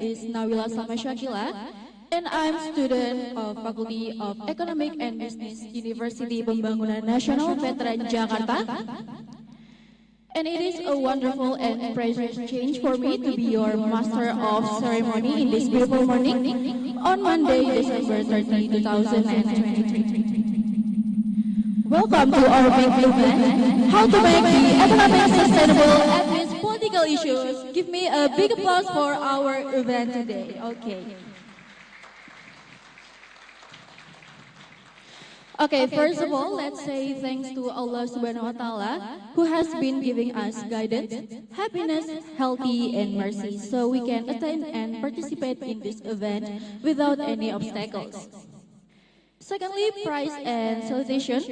is Nawila Salma Shakila, and I'm student of Faculty of Economic and Business, University Pembangunan Nasional Veteran Jakarta. And it is a wonderful and precious change for me to be your master of ceremony in this beautiful morning on Monday, December 30, 2023. Welcome to our big event, How to Make the Economic Sustainable Amidst Political Issues. Give me a big applause for our event today. Okay, first of all, let's say thanks to Allah Subhanahu wa Ta'ala who has been giving us guidance, happiness, healthy, and mercy so we can attend and participate in this event without any obstacles. Secondly, praise and salutation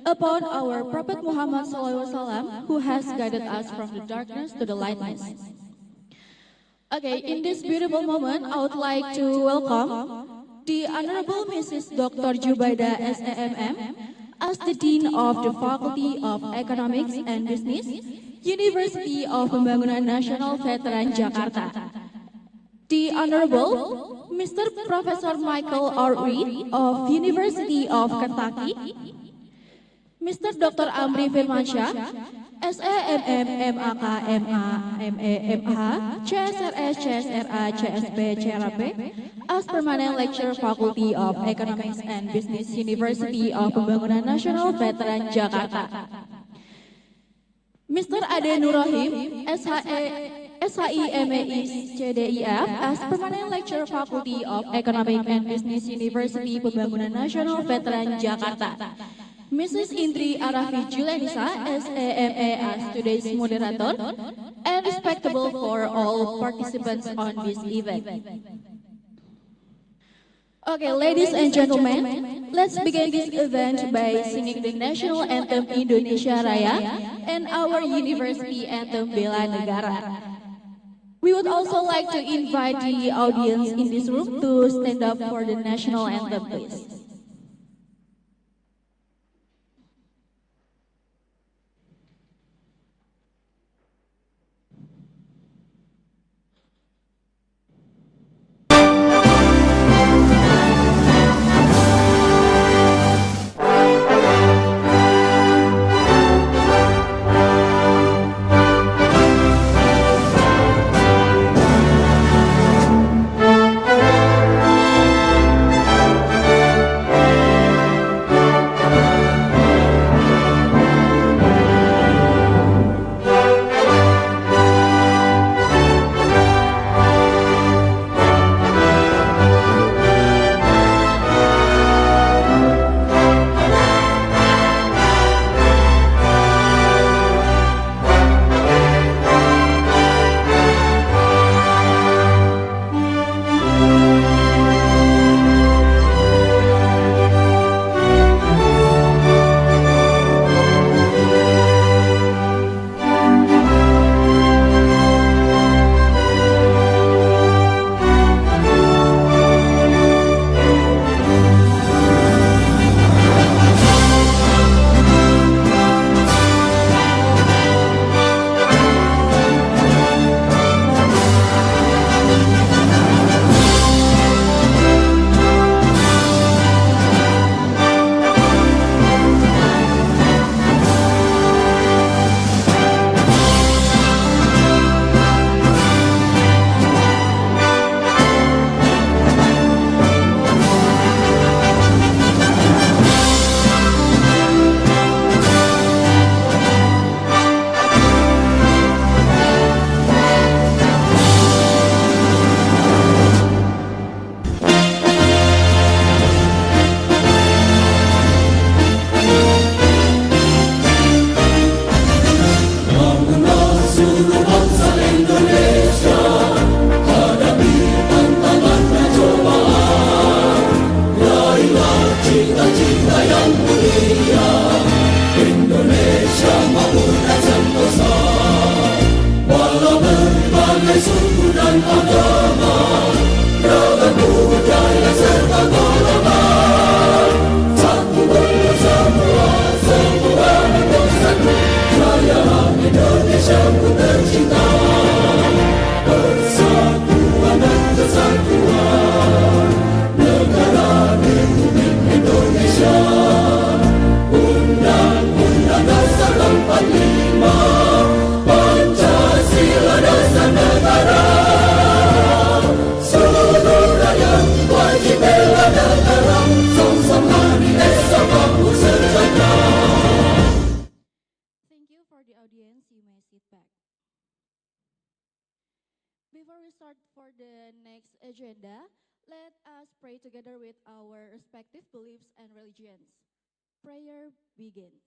upon our Prophet Muhammad SAW who has guided us from the darkness to the lightness. Okay, in this beautiful moment, I would like to welcome the Honorable Mrs. Dr. Jubaida SAMM as the Dean of the Faculty of Economics and Business, University of Pembangunan Nasional Veteran Jakarta. The Honorable Mr. Professor Michael R. Reed of University of Kentucky, Mr. Dr. Amri Firmansyah, SAMM, MAK, MA, MA, MH, CSRS, CSRA, CSB, CRP, as Permanent Lecturer Faculty of Economics and Business, University of Pembangunan Nasional Veteran Jakarta. Mr. Ade Nurrahim, SHIMAIS, CDIF, as Permanent Lecturer Faculty of Economics and Business, University Pembangunan Nasional Veteran Jakarta. Mrs. Indri Arafi Julianisa, SAMA, as today's moderator, and respectable for all participants on this event. Okay, ladies and gentlemen, let's begin this event by singing the national anthem Indonesia Raya and our university anthem Bela Negara. We would also like to invite the audience in this room to stand up for the national anthem, please. the next agenda, let us pray together with our respective beliefs and religions. Prayer begins.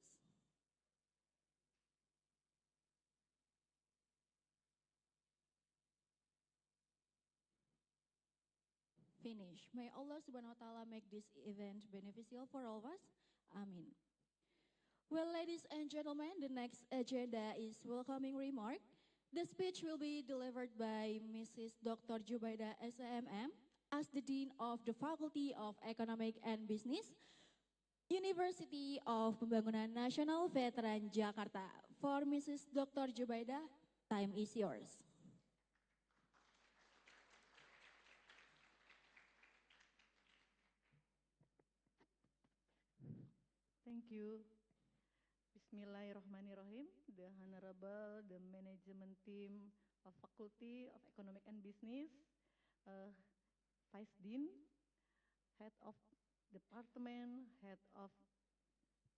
Finish. May Allah subhanahu wa ta'ala make this event beneficial for all of us. Amin. Well, ladies and gentlemen, the next agenda is welcoming remark. The speech will be delivered by Mrs. Dr. Jubaida SMM as the Dean of the Faculty of Economic and Business, University of Pembangunan Nasional Veteran Jakarta. For Mrs. Dr. Jubaida, time is yours. Thank you. Bismillahirrahmanirrahim. The Honorable, the Management Team of Faculty of Economic and Business, Vice Dean, Head of Department, Head of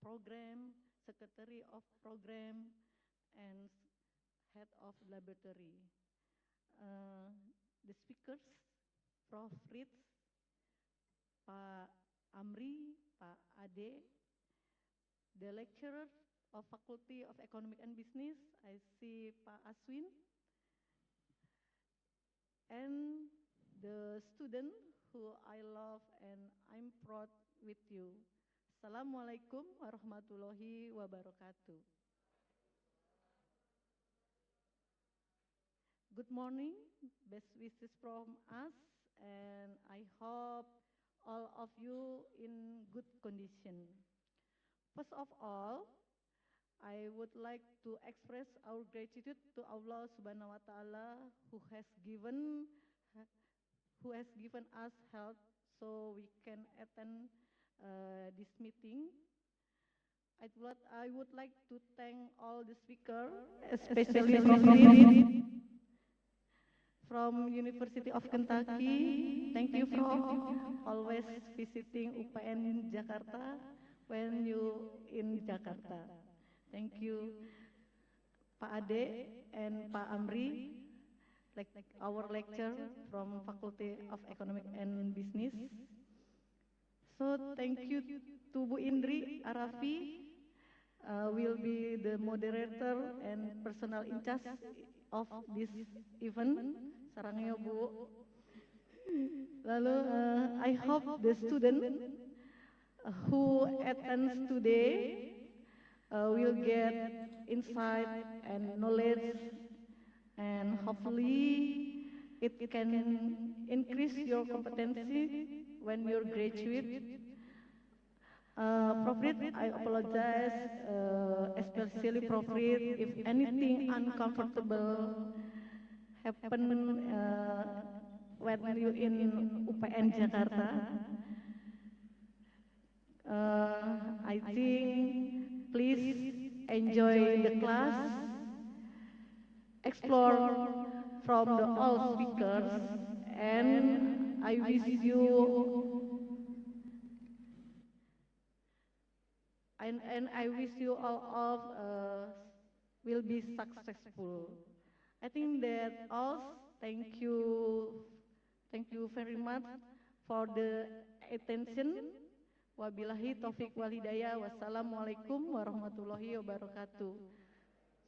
Program, Secretary of Program, and Head of Laboratory. The speakers, Prof. Fritz, Pak Amri, Pak Ade, the lecturer of Faculty of Economic and Business, I see Pak Aswin, and the student who I love and I'm proud with you. Assalamualaikum warahmatullahi wabarakatuh. Good morning, best wishes from us, and I hope all of you in good condition. First of all, I would like to express our gratitude to Allah Subhanahu wa Ta'ala who has given us health so we can attend this meeting. I would like to thank all the speakers, especially from University of Kentucky. Thank you for always visiting UPN Jakarta when you in Jakarta. Thank you, Pak Ade and Pak Amri, like our lecturer from Faculty of Economic and Business. So thank you to Bu Indri Arafi, will be the moderator and personal in charge of this event. Sarangnya Bu. Lalu I hope the student who attends today will get insight and knowledge, and hopefully it can increase your competency when you're graduate. Prof. I apologize, especially Prof. if anything uncomfortable happen when you in UPN Jakarta. I think please enjoy the class, explore from the all speakers, and I wish you all of will be successful. I think that all. Thank you very much for the attention. Wabillahi taufik walhidayah. Wassalamualaikum warahmatullahi wabarakatuh.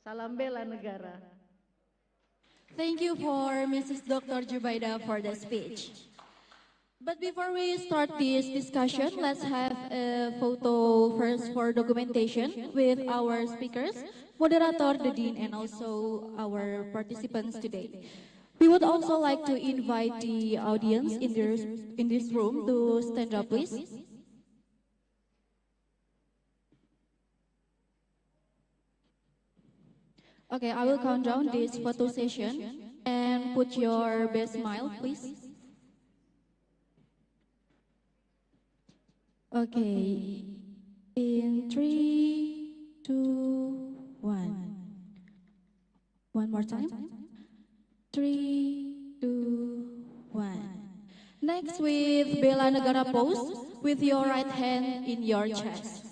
Salam bela negara. Thank you for Mrs. Dr. Jubaida for the speech. But before we start this discussion, let's have a photo first for documentation with our speakers, moderator, the dean, and also our participants today. We would also like to invite the audience in this room to stand up, please. Okay, I will count down this photo session and put your best smile, please. Okay, in 3, 2, 1. One more time. 3, 2, 1. Next with Bela Negara pose with your right hand in your chest.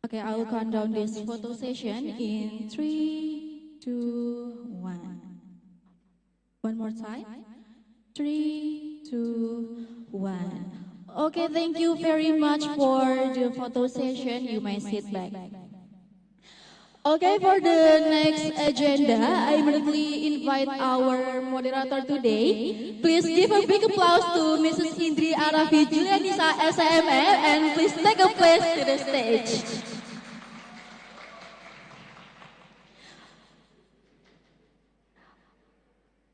Okay, I will count down this photo session in 3, 2, 1. One One more time. 3, 2, 1. Okay, thank you very much for the photo session. You may sit back. Okay, for the next agenda, I immediately invite our moderator today. Please give a big applause to Mrs. Indri Arafi Julianisa SMM and please take a place to the stage.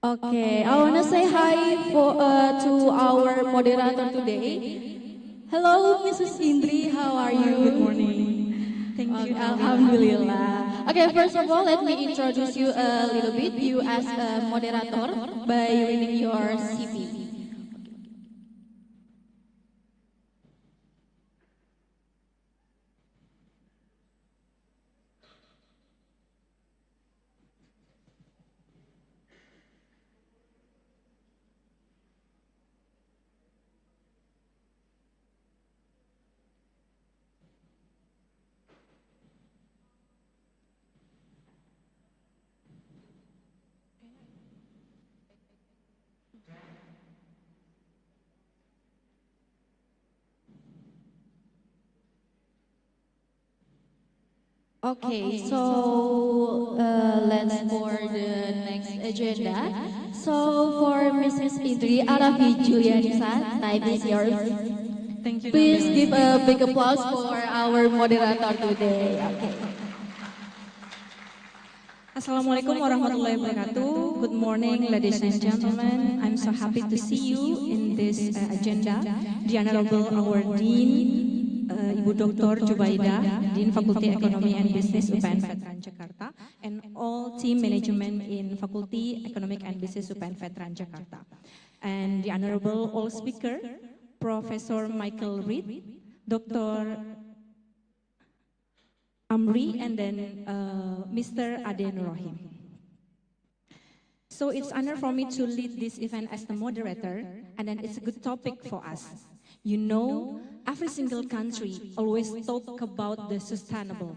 Okay, I want to say hi to our moderator today. Hello, Mrs. Indri, how are you? Good morning. Thank you. Alhamdulillah. Okay, first of all, let me introduce you a little bit. You as a moderator by reading your CV. Okay, so let's for the next agenda. So for Mrs. Indri Arafi Julianisa, time is yours. Thank you. Please give a big applause for our moderator today. Okay. Assalamualaikum warahmatullahi wabarakatuh. Good morning, ladies and gentlemen. I'm so happy to see you in this agenda. The Honorable our Dean, Ibu Dr. Jubaida, Dean Fakulti Ekonomi and Business UPN Veteran Jakarta, and all team management in Fakulti Economic and Business UPN Veteran Jakarta. And the Honorable all speaker, Professor Michael Reed, Dr. Amri, and then Mr. Ade Nurrohim. So it's honor for me to lead this event as the moderator, and then it's a good topic for us. You know, every single country always talk about the sustainable.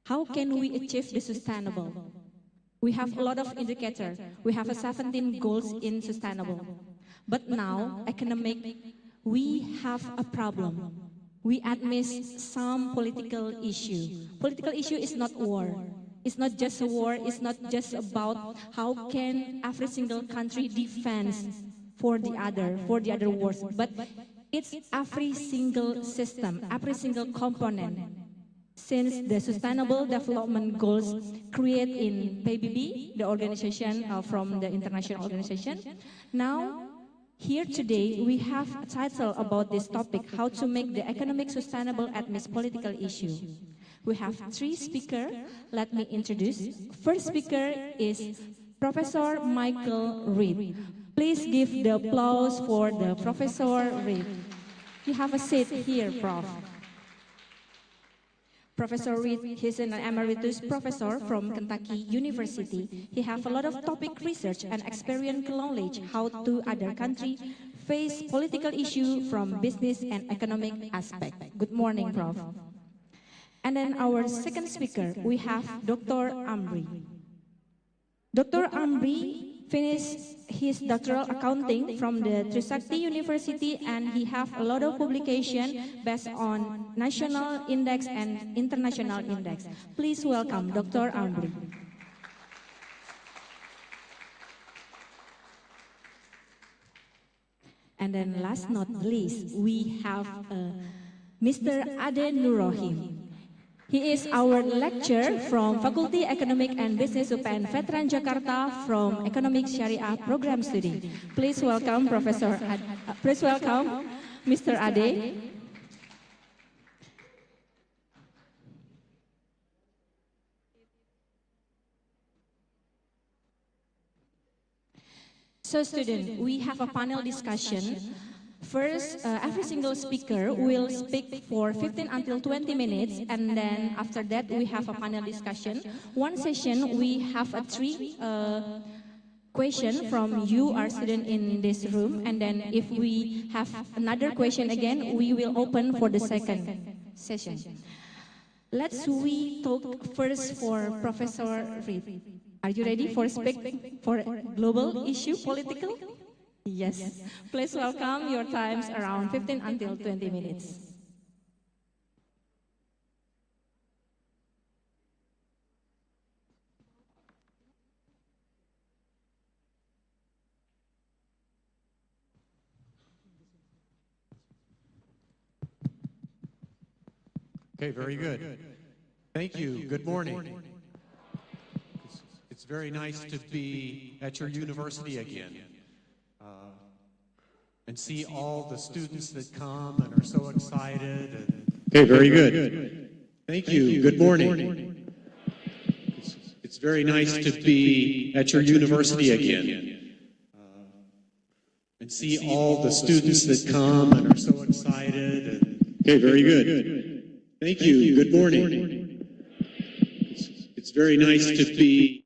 How can we achieve the sustainable? We have a lot of indicators. We have 17 goals in sustainable. But now, economic, we have a problem. We admit some political issue. Political issue is not war. It's not just a war. It's not just about how can every single country defend for the other wars. But it's every single system, every single component. Since the Sustainable Development Goals created in PBB, the organization from the international organization, now here today, we have a title about this topic, how to make the economic sustainable amidst political issue. We have 3 speakers. Let me introduce. First speaker is Professor Michael Reed. Please give the applause for the Professor Reed. You have a seat here, Prof. Professor Reed, he's an emeritus professor from Kentucky University. He has a lot of topic research and experiential knowledge how to other countries face political issue from business and economic aspect. Good morning, Prof. And then our second speaker, we have Dr. Amri. Dr. Amri finished his doctoral accounting from the Trisakti University, and he has a lot of publication based on national index and international index. Please welcome Dr. Amri. And then last not least, we have Mr. Ade Nurrohim. He is our lecturer from Fakulti Economic and Business UPN Veteran Jakarta from Economic Syariah Program Study. Please welcome please welcome Mr. Ade. So students, we have a panel discussion. First, every single speaker will speak for 15 until 20 minutes, and then after that we have a panel discussion. One session we have a 3 question from you, our student in this room, and then if we have another question again, we will open for the second session. We talk first for Professor Reed. Are you ready for speak for global issue political? Yes. Please welcome your times around 15 until 20 minutes. Okay, very good. Thank you. Good morning. It's very nice to be at your university again and see all the students that come and are so excited. Okay, very good. Thank you. Good morning. It's very nice to be at your university again and see all the students that come and are so excited. Okay, very good. Thank you. Good morning. It's very nice to be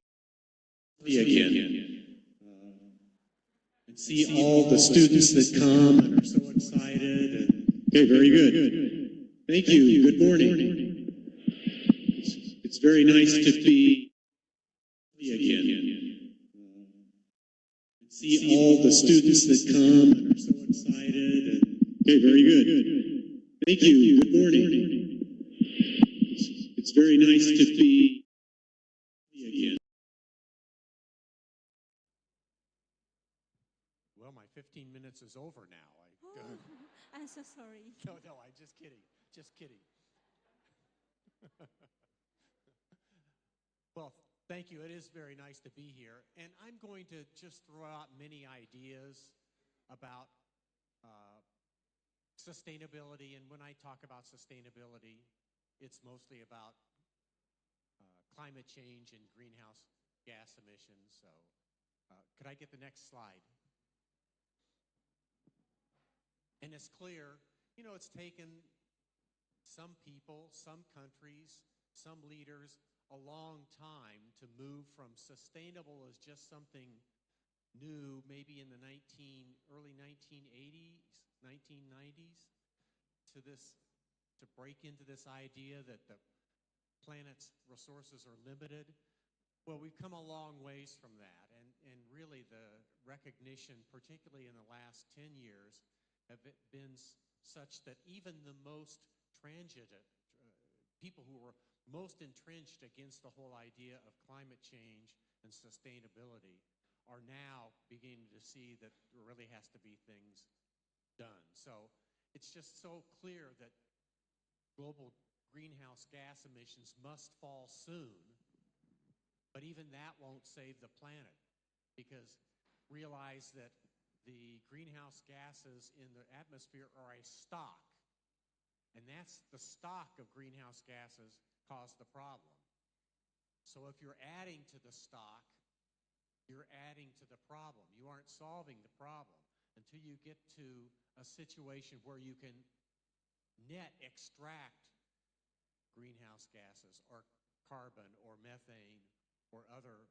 again and see all the students that come and are so excited. Okay, very good. Thank you. Good morning. It's very nice to be again and see all the students that come and are so excited. Okay, very good. Thank you. Good morning. It's very nice to be again. Well, my 15 minutes is over now. I'm so sorry. No, I'm just kidding. Just kidding. Well, thank you. It is very nice to be here. And I'm going to just throw out many ideas about sustainability. And when I talk about sustainability, it's mostly about climate change and greenhouse gas emissions. So could I get the next slide? And it's clear, it's taken some people, some countries, some leaders a long time to move from sustainable as just something new, maybe in the early 1980s, 1990s, to break into this idea that the planet's resources are limited. Well, we've come a long ways from that, and really the recognition, particularly in the last 10 years, have been such that even the most transigent people who were most entrenched against the whole idea of climate change and sustainability are now beginning to see that there really has to be things done. So it's just so clear that global greenhouse gas emissions must fall soon, but even that won't save the planet, because realize that the greenhouse gases in the atmosphere are a stock, and that's the stock of greenhouse gases cause the problem. So if you're adding to the stock, you're adding to the problem. You aren't solving the problem until you get to a situation where you can net extract greenhouse gases or carbon or methane or other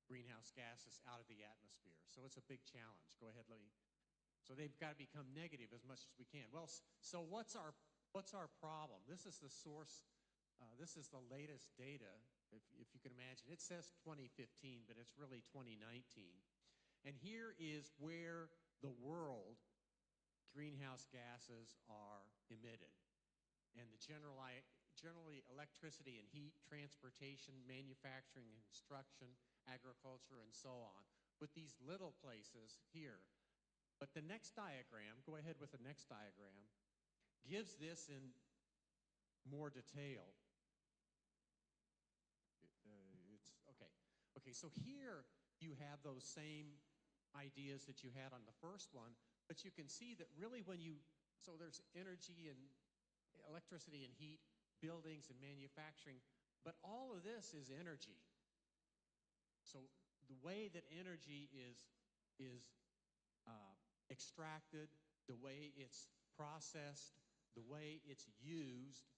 greenhouse gases out of the atmosphere. So it's a big challenge. Go ahead, Lee. So they've got to become negative as much as we can. Well, so what's our problem? This is the source. This is the latest data, if you can imagine. It says 2015, but it's really 2019. And here is where the world greenhouse gases are emitted. And the generally electricity and heat, transportation, manufacturing, construction, agriculture, and so on, with these little places here. But the next diagram, go ahead with the next diagram, gives this in more detail. Okay, so here you have those same ideas that you had on the first one, but you can see that really so there's energy and electricity and heat, buildings and manufacturing, but all of this is energy. So the way that energy is extracted, the way it's processed, the way it's used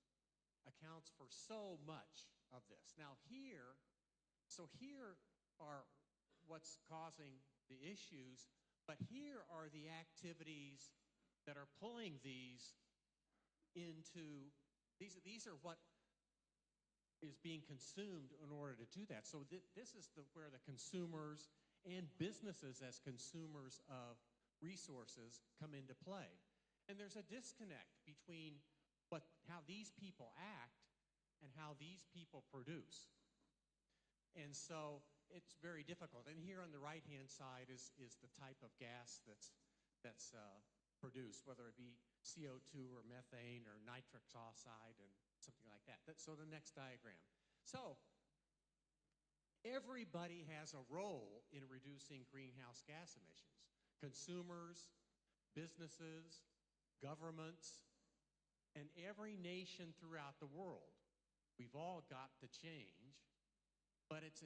accounts for so much of this. Now here are what's causing the issues, but here are the activities that are pulling these are what is being consumed in order to do that. So this is where the consumers and businesses as consumers of resources come into play. And there's a disconnect between how these people act and how these people produce. And so it's very difficult. And here on the right-hand side is the type of gas that's produced, whether it be CO2 or methane or nitrous oxide and something like that. So the next diagram. So everybody has a role in reducing greenhouse gas emissions. Consumers, businesses, governments, and every nation throughout the world. We've all got to change, but it's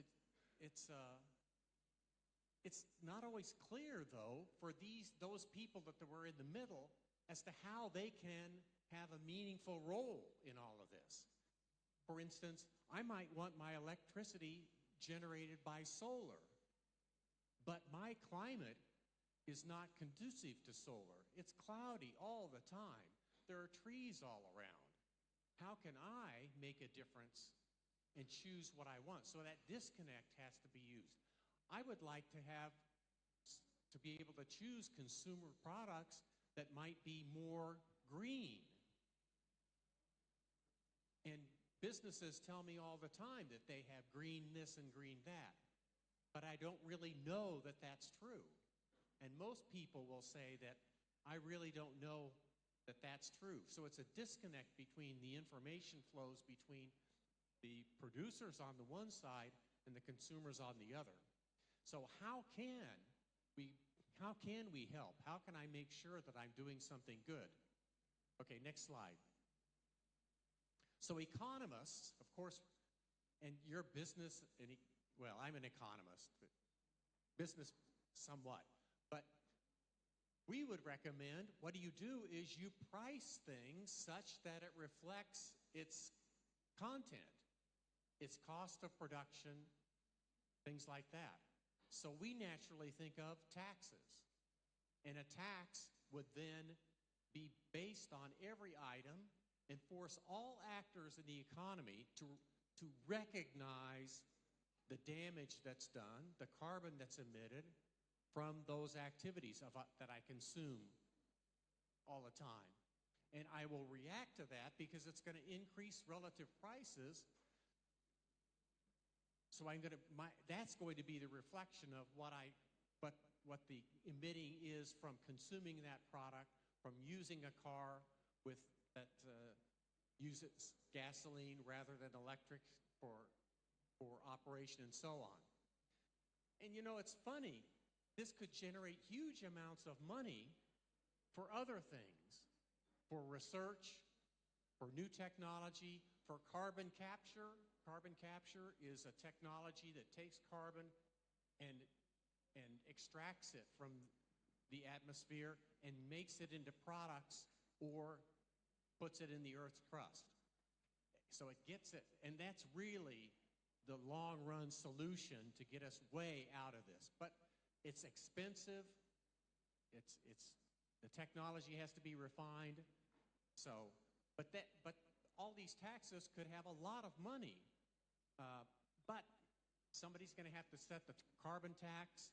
not always clear, though, for those people that were in the middle as to how they can have a meaningful role in all of this. For instance, I might want my electricity generated by solar, but my climate is not conducive to solar. It's cloudy all the time. There are trees all around. How can I make a difference and choose what I want? So that disconnect has to be used. I would like to be able to choose consumer products that might be more green. And businesses tell me all the time that they have green this and green that. But I don't really know that that's true. And most people will say that I really don't know that that's true. So it's a disconnect between the information flows between the producers on the one side and the consumers on the other. So how can we help? How can I make sure that I'm doing something good? Okay, next slide. So economists, of course, and your business, well, I'm an economist, but business somewhat. But we would recommend, what you do is you price things such that it reflects its content, its cost of production, things like that. So we naturally think of taxes. And a tax would then be based on every item and force all actors in the economy to recognize the damage that's done, the carbon that's emitted from those activities that I consume all the time. And I will react to that because it's going to increase relative prices. So that's going to be the reflection of what the emitting is from consuming that product, from using a car that uses gasoline rather than electric for operation and so on. And you know, it's funny, this could generate huge amounts of money for other things, for research, for new technology, for carbon capture. Carbon capture is a technology that takes carbon and extracts it from the atmosphere and makes it into products or puts it in the Earth's crust. So it gets it, and that's really the long-run solution to get us way out of this. But it's expensive. The technology has to be refined. So, but all these taxes could have a lot of money. But somebody's going to have to set the carbon tax,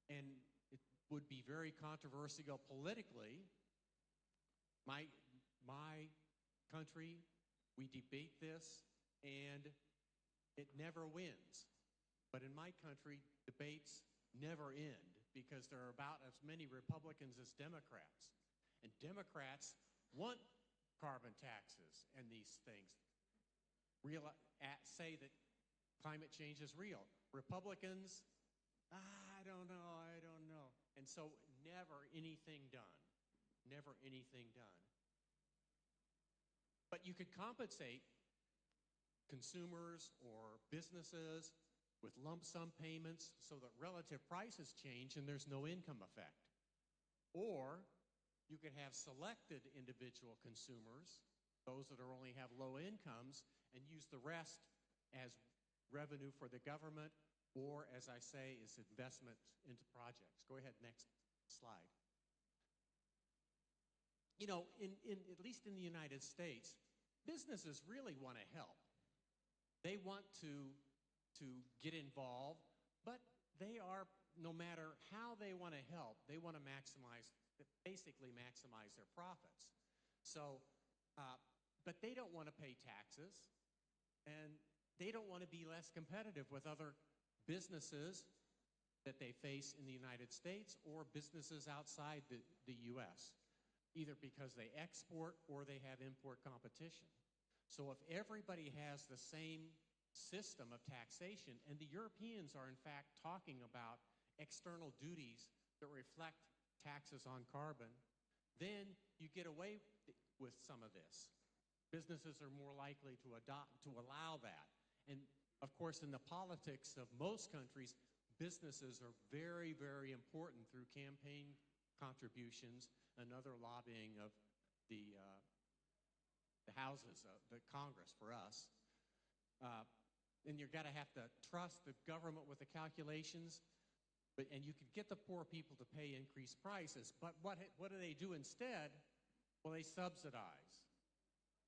and it would be very controversial politically. My country, we debate this, and it never wins. But in my country, debates never end because there are about as many Republicans as Democrats. And Democrats want carbon taxes and these things. Say that climate change is real. Republicans, I don't know. And so never anything done. Never anything done. But you could compensate consumers or businesses with lump sum payments so that relative prices change and there's no income effect. Or you could have selected individual consumers, those that only have low incomes, and use the rest as revenue for the government, or as I say, is investment into projects. Go ahead, next slide. You know, at least in the United States, businesses really want to help. They want to get involved, but they are, no matter how they want to help, they want to basically maximize their profits. So, but they don't want to pay taxes, and they don't want to be less competitive with other businesses that they face in the United States or businesses outside the U.S., either because they export or they have import competition. So if everybody has the same system of taxation, and the Europeans are in fact talking about external duties that reflect taxes on carbon, then you get away with some of this. Businesses are more likely to allow that. And of course, in the politics of most countries, businesses are very, very important through campaign contributions and other lobbying of the houses, of the Congress for us. And you've got to have to trust the government with the calculations, and you could get the poor people to pay increased prices. But what do they do instead? Well, they subsidize.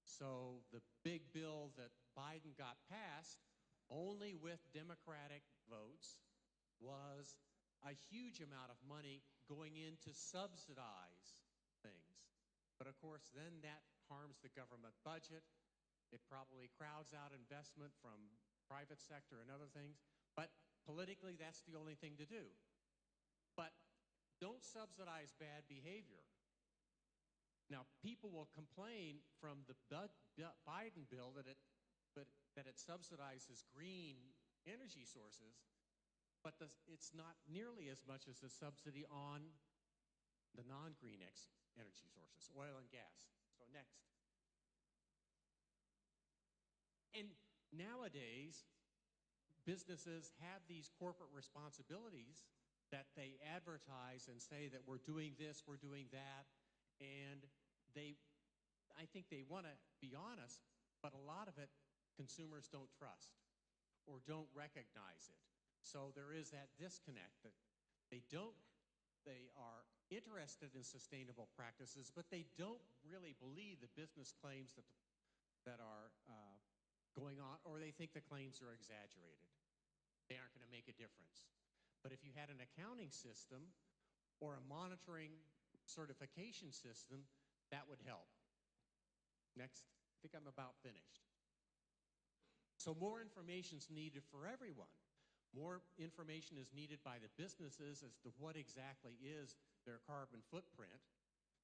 So the big bill that Biden got passed, only with Democratic votes, was a huge amount of money going in to subsidize things. But of course, then that harms the government budget. It probably crowds out investment from private sector and other things. But politically, that's the only thing to do. But don't subsidize bad behavior. Now, people will complain from the Biden bill that it subsidizes green energy sources, but it's not nearly as much as the subsidy on the non-green energy sources, oil and gas. So next. And nowadays, businesses have these corporate responsibilities that they advertise and say that we're doing this, we're doing that, and I think they want to be honest, but a lot of it consumers don't trust or don't recognize it. So there is that disconnect that they are interested in sustainable practices, but they don't really believe the business claims that are going on, or they think the claims are exaggerated. They aren't going to make a difference. But if you had an accounting system or a monitoring certification system, that would help. Next. I think I'm about finished. So more information is needed for everyone. More information is needed by the businesses as to what exactly is their carbon footprint.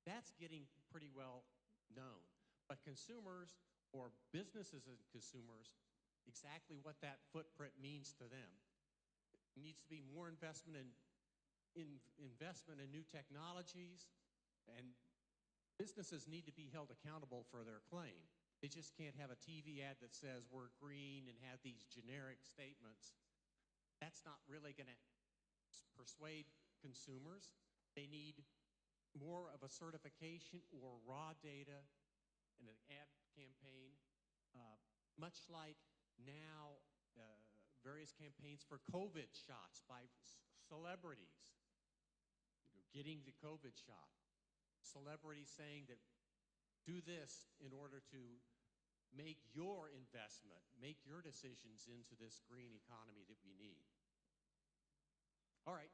That's getting pretty well known. But consumers, or businesses and consumers, exactly what that footprint means to them. It needs to be more investment in new technologies, and businesses need to be held accountable for their claim. They just can't have a TV ad that says we're green and have these generic statements. That's not really going to persuade consumers. They need more of a certification or raw data in an ad campaign, much like now various campaigns for COVID shots by celebrities. Getting the COVID shot. Celebrities saying that do this in order to make your investment, make your decisions into this green economy that we need. All right.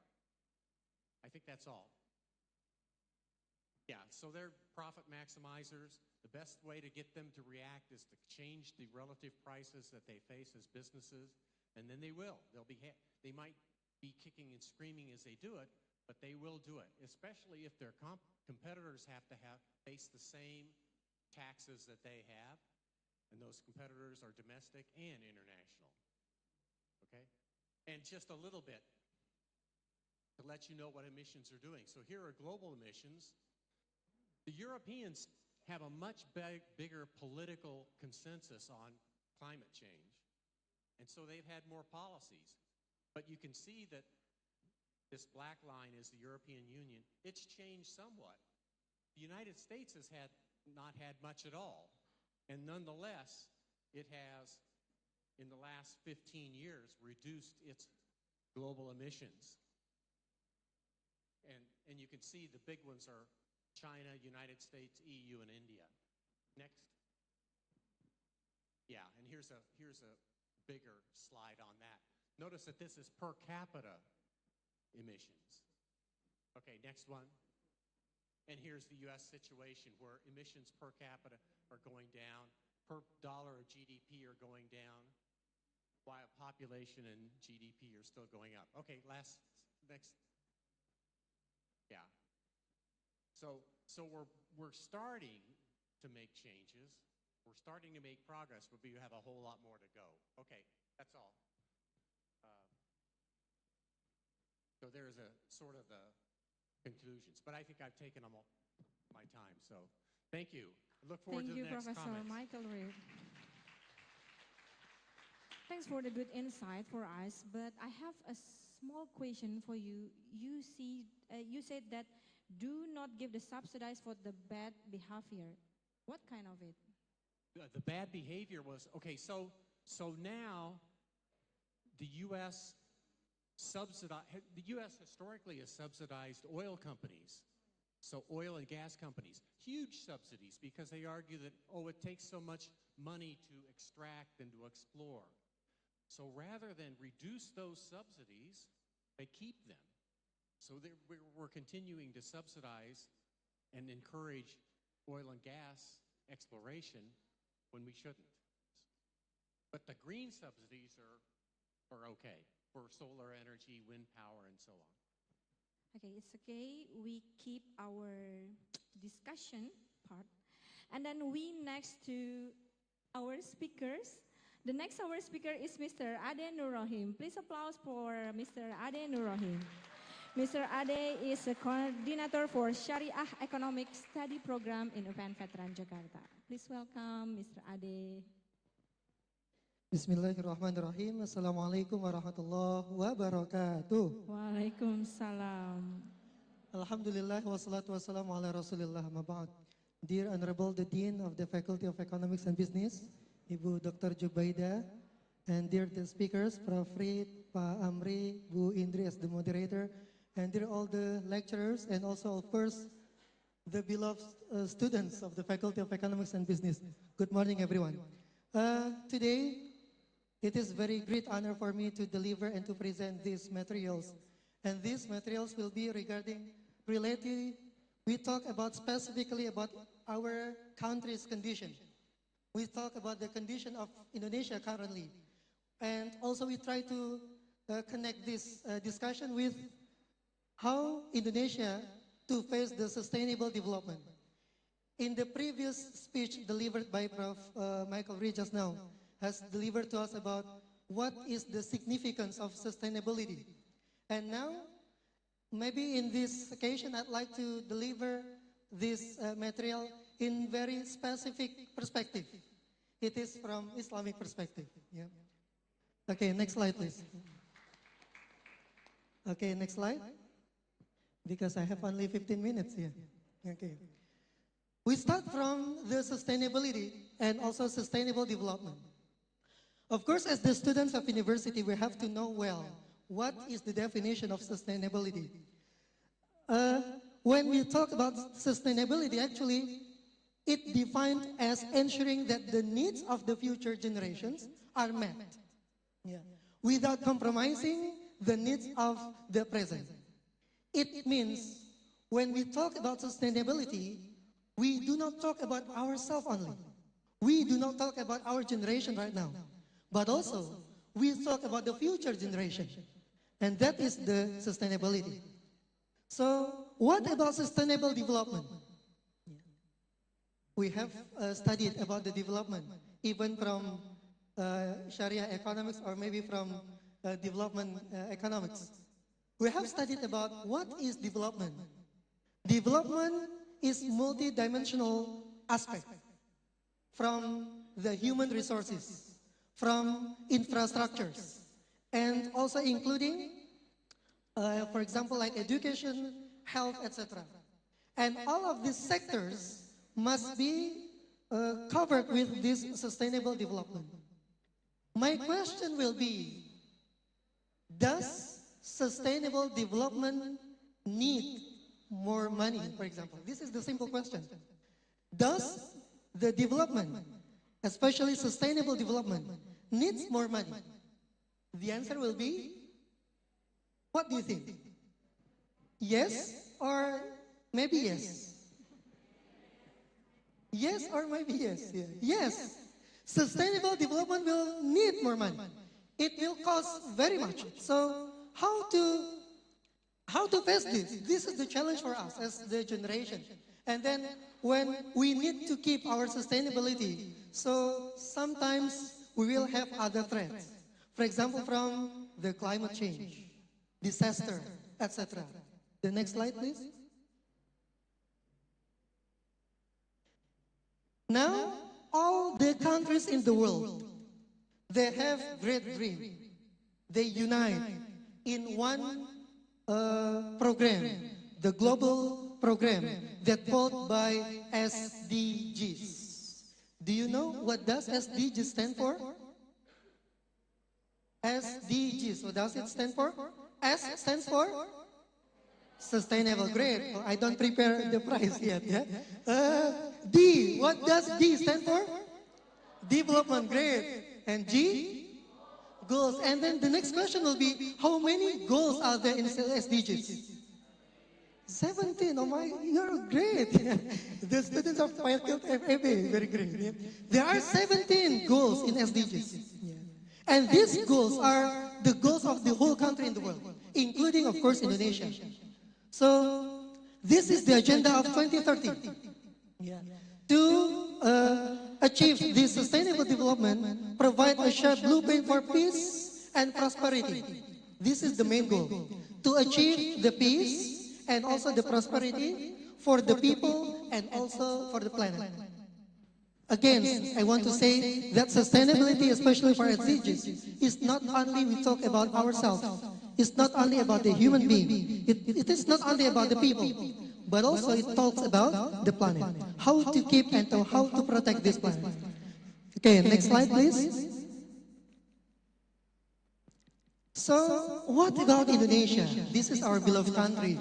I think that's all. Yeah, so they're profit maximizers. The best way to get them to react is to change the relative prices that they face as businesses, and then they will. They might be kicking and screaming as they do it, but they will do it, especially if their competitors have to face the same taxes that they have, and those competitors are domestic and international. Okay? And just a little bit to let you know what emissions are doing. So here are global emissions. The Europeans have a much bigger political consensus on climate change, and so they've had more policies. But you can see that this black line is the European Union. It's changed somewhat. The United States has not had much at all, and nonetheless, it has, in the last 15 years, reduced its global emissions. And you can see the big ones are China, United States, EU, and India. Next. Yeah, and here's a bigger slide on that. Notice that this is per capita emissions. Okay, next one. And here's the U.S. situation where emissions per capita are going down, per dollar of GDP are going down, while population and GDP are still going up. Okay, next. Yeah. So we're starting to make changes. We're starting to make progress, but we have a whole lot more to go. Okay, that's all. So there's a sort of the conclusions, but I think I've taken all my time. So thank you. I look forward Thank to you, the next Professor comments. Michael Reed. Thanks for the good insight for us, but I have a small question for you. You said that do not give the subsidies for the bad behavior. What kind of it? The bad behavior was, okay, so now the U.S. historically has subsidized oil companies. So oil and gas companies, huge subsidies because they argue that, it takes so much money to extract and to explore. So rather than reduce those subsidies, they keep them. So we're continuing to subsidize and encourage oil and gas exploration when we shouldn't. But the green subsidies are okay for solar energy, wind power, and so on. Okay, it's okay. We keep our discussion part. And then we next to our speakers. The next our speaker is Mr. Ade Nurrohim. Please applause for Mr. Ade Nurrohim. Mr. Ade is a coordinator for Syariah Economic Study Program in UPN Veteran Jakarta. Please welcome Mr. Ade. Bismillahirrahmanirrahim. Assalamualaikum warahmatullahi wabarakatuh. Waalaikumsalam. Alhamdulillah wassalatu wassalamu ala rasulillah maba'ad. Dear Honorable the Dean of the Faculty of Economics and Business, Ibu Dr. Jubaida, and dear the speakers, Prof. Reed, Pak Amri, Bu Indri as the moderator, and dear all the lecturers, and also of course the beloved students of the Faculty of Economics and Business. Good morning everyone. Today, it is very great honor for me to deliver and to present these materials. And these materials will be related, we talk about specifically about our country's condition. We talk about the condition of Indonesia currently. And also we try to connect this discussion with how Indonesia to face the sustainable development. In the previous speech delivered by Prof. Michael Reed just now, has delivered to us about what is the significance of sustainability. And now, maybe in this occasion, I'd like to deliver this material in very specific perspective. It is from Islamic perspective. Yeah. Okay, next slide, please. Okay, next slide. Because I have only 15 minutes here. Okay. We start from the sustainability and also sustainable development. Of course, as the students of university, we have to know well what is the definition of sustainability. When we talk about sustainability, actually, it defined as ensuring that the needs of the future generations are met, without compromising the needs of the present. It means when we talk about sustainability, we do not talk about ourselves only. We do not talk about our generation right now. But also, we talk about the future generation. And that is the sustainability. So, what about sustainable development? We have studied about the development, even from Sharia economics or maybe from development economics. We have studied about what is development. Development is multidimensional aspect from the human resources, from infrastructures, and also including, for example, like education, health, etc. And all of these sectors must be covered with this sustainable development. My question will be, does sustainable development need more money, for example? This is the simple question. Does the development, especially sustainable development, needs more money? The answer will be, what do you think? Yes or maybe yes? Yes or maybe yes? Yeah. Yes. Sustainable development will need more money. It will cost very much. So how to face this? This is the challenge for us as the generation. And then when we need to keep our sustainability, so sometimes we will have other threats. For example, from the climate change, disaster, etc. The next slide, please. Now, all the countries in the world, they have great dream. They unite in one program, the global program that called by SDGs. Do you know what does SDGs stand for? SDGs, what does it stand for? S stands for? Sustainable, great. Oh, I don't prepare the prize yet, yeah? D, what does D stand for? Development, great. And G? Goals. And then the next question will be, how many goals are there in SDGs? 17, oh my, you're great. The students of faculty FAB, very great. Yeah? There are 17 goals in SDGs. Yeah. And these goals are the goals of the whole country in the world, including, of course, Indonesia. So, this is the agenda of 2030. Yeah. To achieve this sustainable development, provide a shared blueprint for peace and prosperity. This is the main goal. To achieve the peace and also the prosperity for the people and also for the planet. Again, I want to say that sustainability, especially for SDGs, is not only we talk about ourselves. It's not only about the human being. It is not only about the people, but also it talks about the planet. How to keep and how to protect this planet. Okay, next slide, please. So, what about Indonesia? This is our beloved country,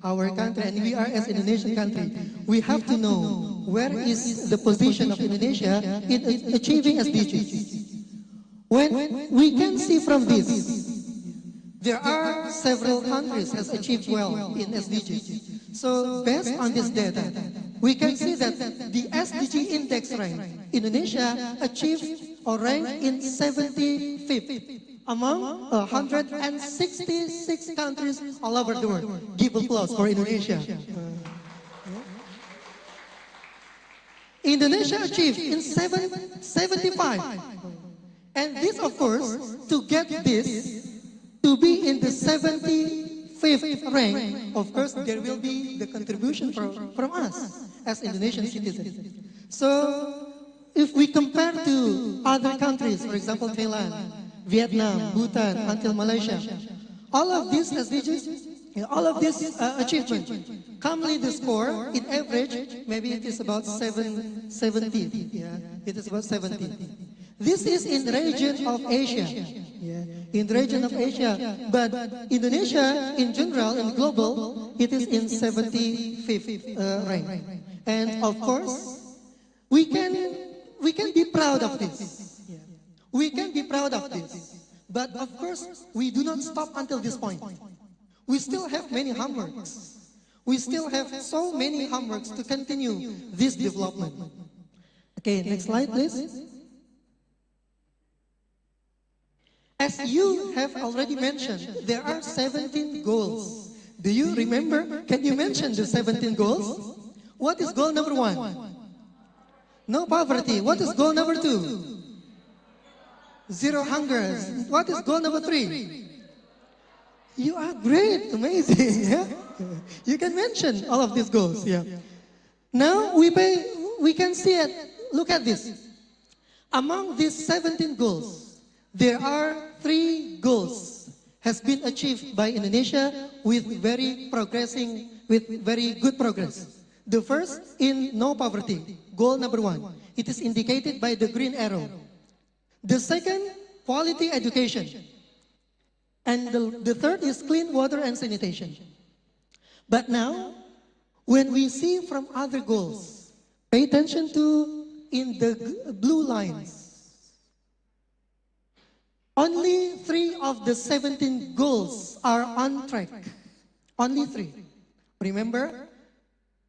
and we are as Indonesian country. We have to know where is the position of Indonesia in achieving SDGs. When we can see from this, there are several countries has achieved well in SDGs. So based on this data, we can see that the SDG index rank, Indonesia achieved or ranked in 75th among 166 countries all over the world. Give applause for Indonesia. Indonesia achieved in 75. And this, of course, to get this, to be in the 75th rank, of course, there will be the contribution from us as Indonesian citizens. So, if we compare to other countries, for example, Thailand, Vietnam, Bhutan, until Malaysia, all of these SDGs, all of this achievement, commonly the score, in average, maybe it is about 70. Yeah, it is about 70. This is in the region of Asia. Yeah, in the region of Asia. But Indonesia, in general, in global, it is in 75th rank. And of course, we can be proud of this. Yeah. We can be proud of this. But of course, we do not stop until this point. We still have many homeworks. We still have so many homeworks to continue this development. Okay, next slide, please. As you have already mentioned, there are 17 goals. Do you remember? Can you mention the 17 goals? What is goal number 1? No poverty. What is goal number 2? Zero hunger. What is goal number 3? You are great, amazing. Yeah? You can mention all of these goals. Yeah. Now we can see it. Look at this. Among these 17 goals, there are 3 goals has been achieved by Indonesia with very good progress. The first in no poverty, goal number 1. It is indicated by the green arrow. The second, quality education. And the third is clean water and sanitation. But now, when we see from other goals, pay attention to in the blue lines. only 3 of the 17 goals are on track. Only 3. Remember,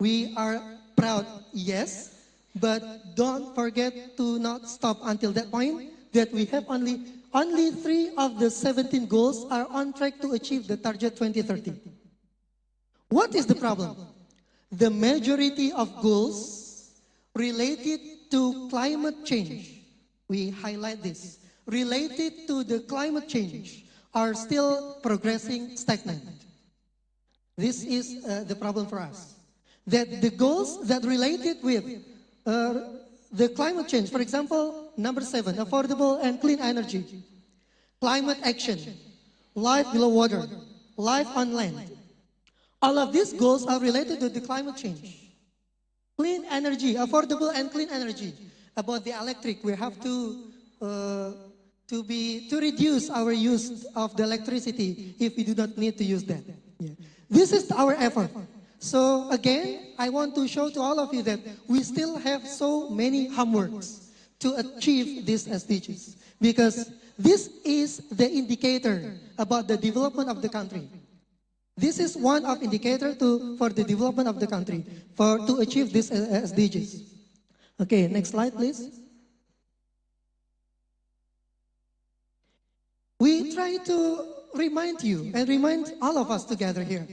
we are proud, yes, but don't forget to not stop until that point, that we have only 3 of the 17 goals are on track to achieve the target 2030. What is the problem? The majority of goals related to climate change, we highlight this, related to the climate change are still progressing stagnant. This is the problem for us. That the goals that related with the climate change, for example, number 7, affordable and clean energy, climate action, life below water, life on land. All of these goals are related to the climate change. Clean energy, affordable and clean energy. About the electric, we have to reduce our use of the electricity if we do not need to use that. Yeah. This is our effort. So again, I want to show to all of you that we still have so many homeworks to achieve these SDGs, because this is the indicator about the development of the country. This is one of indicator for the development of the country, to achieve these SDGs. Okay, next slide, please. We try to remind you and remind all of us together here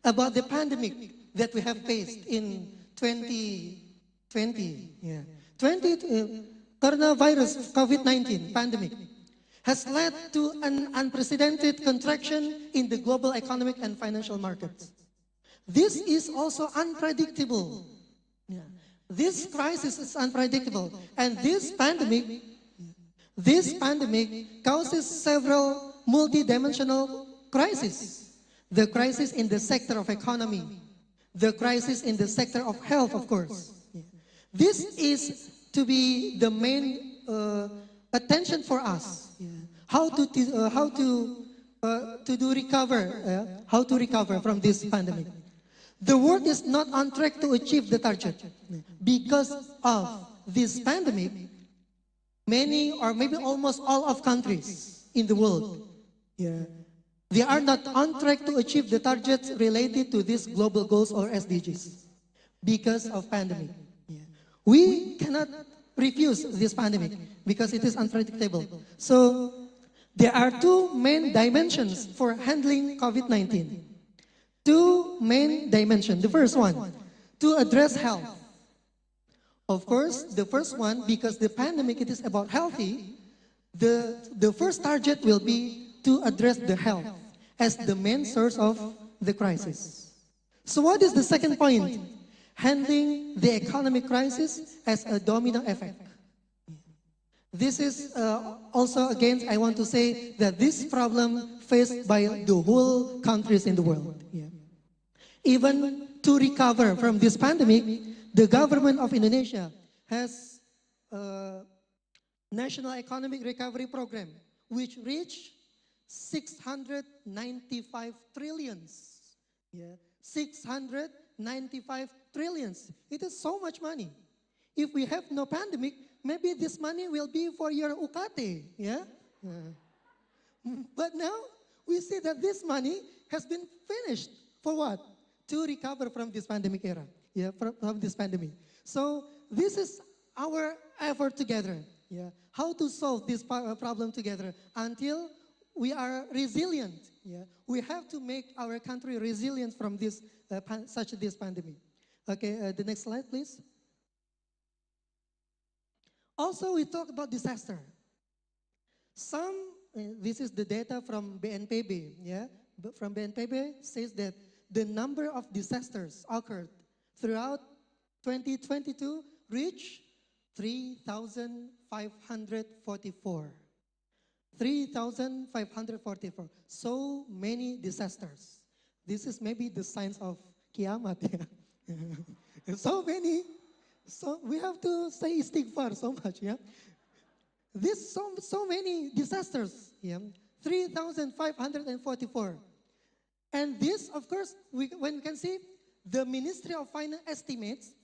about the pandemic that we have faced in 2020. Yeah. Coronavirus, COVID-19 pandemic has led to an unprecedented contraction in the global economic and financial markets. This is also unpredictable. Yeah. This crisis is unpredictable, and this pandemic causes several multidimensional crises. The crisis in the sector of economy, the crisis in the sector of health, of course. Yeah. This is to be the main attention for us. Yeah. How to recover from this pandemic. The world is not on track to achieve the target. Because of this pandemic, many or maybe almost all of countries in the world, yeah, they are not on track to achieve the targets related to these global goals or SDGs because of pandemic. Yeah. We cannot refuse this pandemic because it is unpredictable. So there are 2 main dimensions for handling COVID-19. 2 main dimensions. The first one, to address health. Of course, the first one, because the pandemic, it is about healthy, the first target will be to address the health as the main source of the crisis. So what is the second point? Handling the economic crisis as a domino effect. This is also, again, I want to say that this problem faced by the whole countries in the world. Yeah. Even to recover from this pandemic, the government of Indonesia has a National Economic Recovery Program, which reached 695 trillions. Yeah. 695 trillions. It is so much money. If we have no pandemic, maybe this money will be for your UKT. Yeah? But now, we see that this money has been finished. For what? To recover from this pandemic era. Yeah, from this pandemic. So this is our effort together. Yeah, how to solve this problem together until we are resilient. Yeah, we have to make our country resilient from this this pandemic. Okay, the next slide, please. Also, we talk about disaster. This is the data from BNPB. Yeah, from BNPB says that the number of disasters occurred throughout 2022 reached 3,544. 3,544. So many disasters. This is maybe the signs of Kiamat. So many. So we have to say istighfar so much. Yeah. This so many disasters. Yeah. 3,544. And this, of course, when we can see, the Ministry of Finance estimates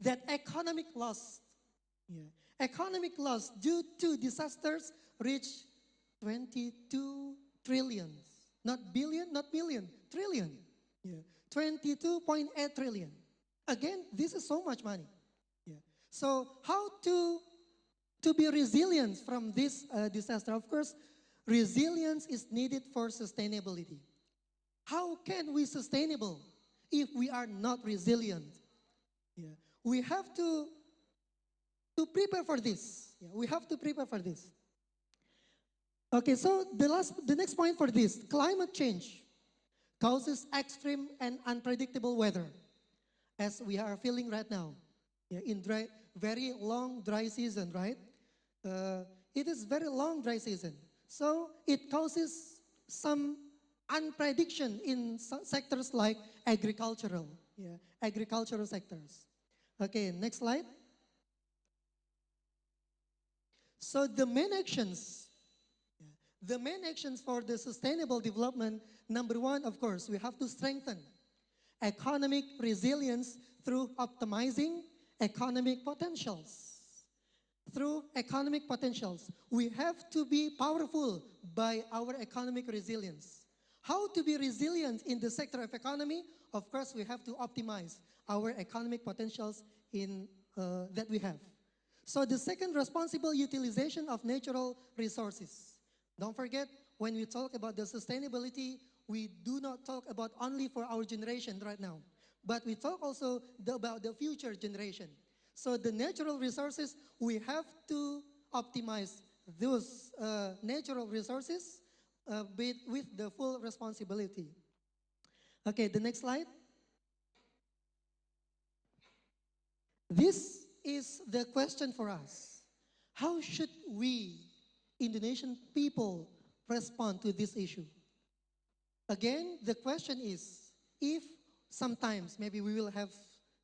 that economic loss due to disasters reach 22 trillions. Not billion, not million, trillion. Yeah. 22.8 trillion. Again, this is so much money. Yeah. So how to be resilient from this disaster? Of course, resilience is needed for sustainability. How can we sustainable if we are not resilient? Yeah. We have to prepare for this. Yeah. We have to prepare for this. Okay, so the next point for this, climate change causes extreme and unpredictable weather, as we are feeling right now. Yeah, in very long dry season, right? It is very long dry season. So it causes some unprediction in sectors like agricultural sectors. Okay, next slide. So the main actions for the sustainable development, number one, of course, we have to strengthen economic resilience through optimizing economic potentials. Through economic potentials, we have to be powerful by our economic resilience. How to be resilient in the sector of economy? Of course, we have to optimize our economic potentials that we have. So the second, responsible utilization of natural resources. Don't forget, when we talk about the sustainability, we do not talk about only for our generation right now, but we talk also about the future generation. So the natural resources, we have to optimize those natural resources with the full responsibility. Okay, the next slide. This is the question for us. How should we, Indonesian people, respond to this issue? Again, the question is, if sometimes maybe we will have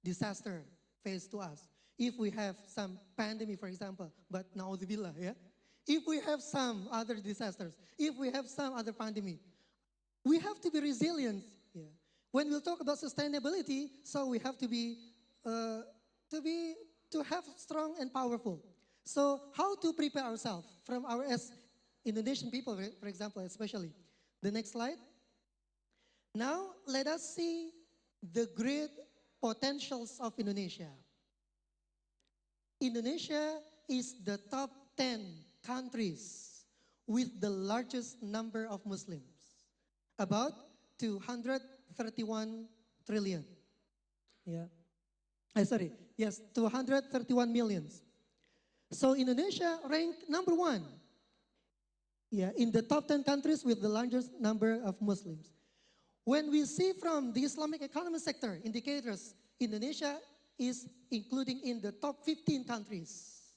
disaster faced to us, if we have some pandemic, for example, but na'udzubillah, yeah? If we have some other disasters, if we have some other pandemic, we have to be resilient. Yeah. When we talk about sustainability, so we have to have strong and powerful. So how to prepare ourselves from our as Indonesian people, for example, especially. The next slide. Now let us see the great potentials of Indonesia. Indonesia is the top 10 countries with the largest number of Muslims, about 231 trillion. Yeah. Sorry, yes, 231 millions. So Indonesia ranked number 1, yeah, in the top 10 countries with the largest number of Muslims. When we see from the Islamic economy sector indicators, Indonesia is including in the top 15 countries.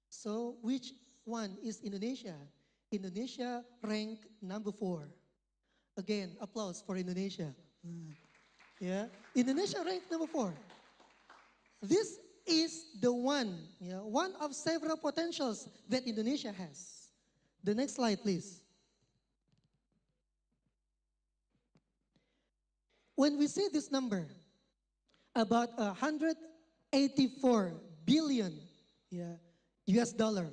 So which one is Indonesia? Indonesia ranked number 4. Again, applause for Indonesia. Yeah, Indonesia ranked number 4. This is the one of several potentials that Indonesia has. The next slide, please. When we see this number, about 184 billion US dollar,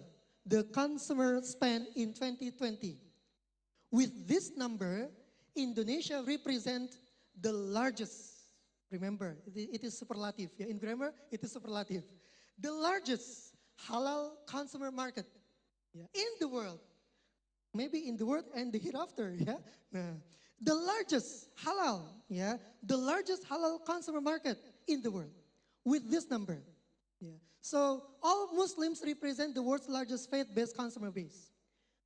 the consumer spent in 2020. With this number, Indonesia represents the largest. Remember, it is superlative. Yeah, in grammar, it is superlative. The largest halal consumer market in the world. Maybe in the world and the hereafter. Yeah? The largest halal consumer market in the world with this number. Yeah. So all Muslims represent the world's largest faith-based consumer base.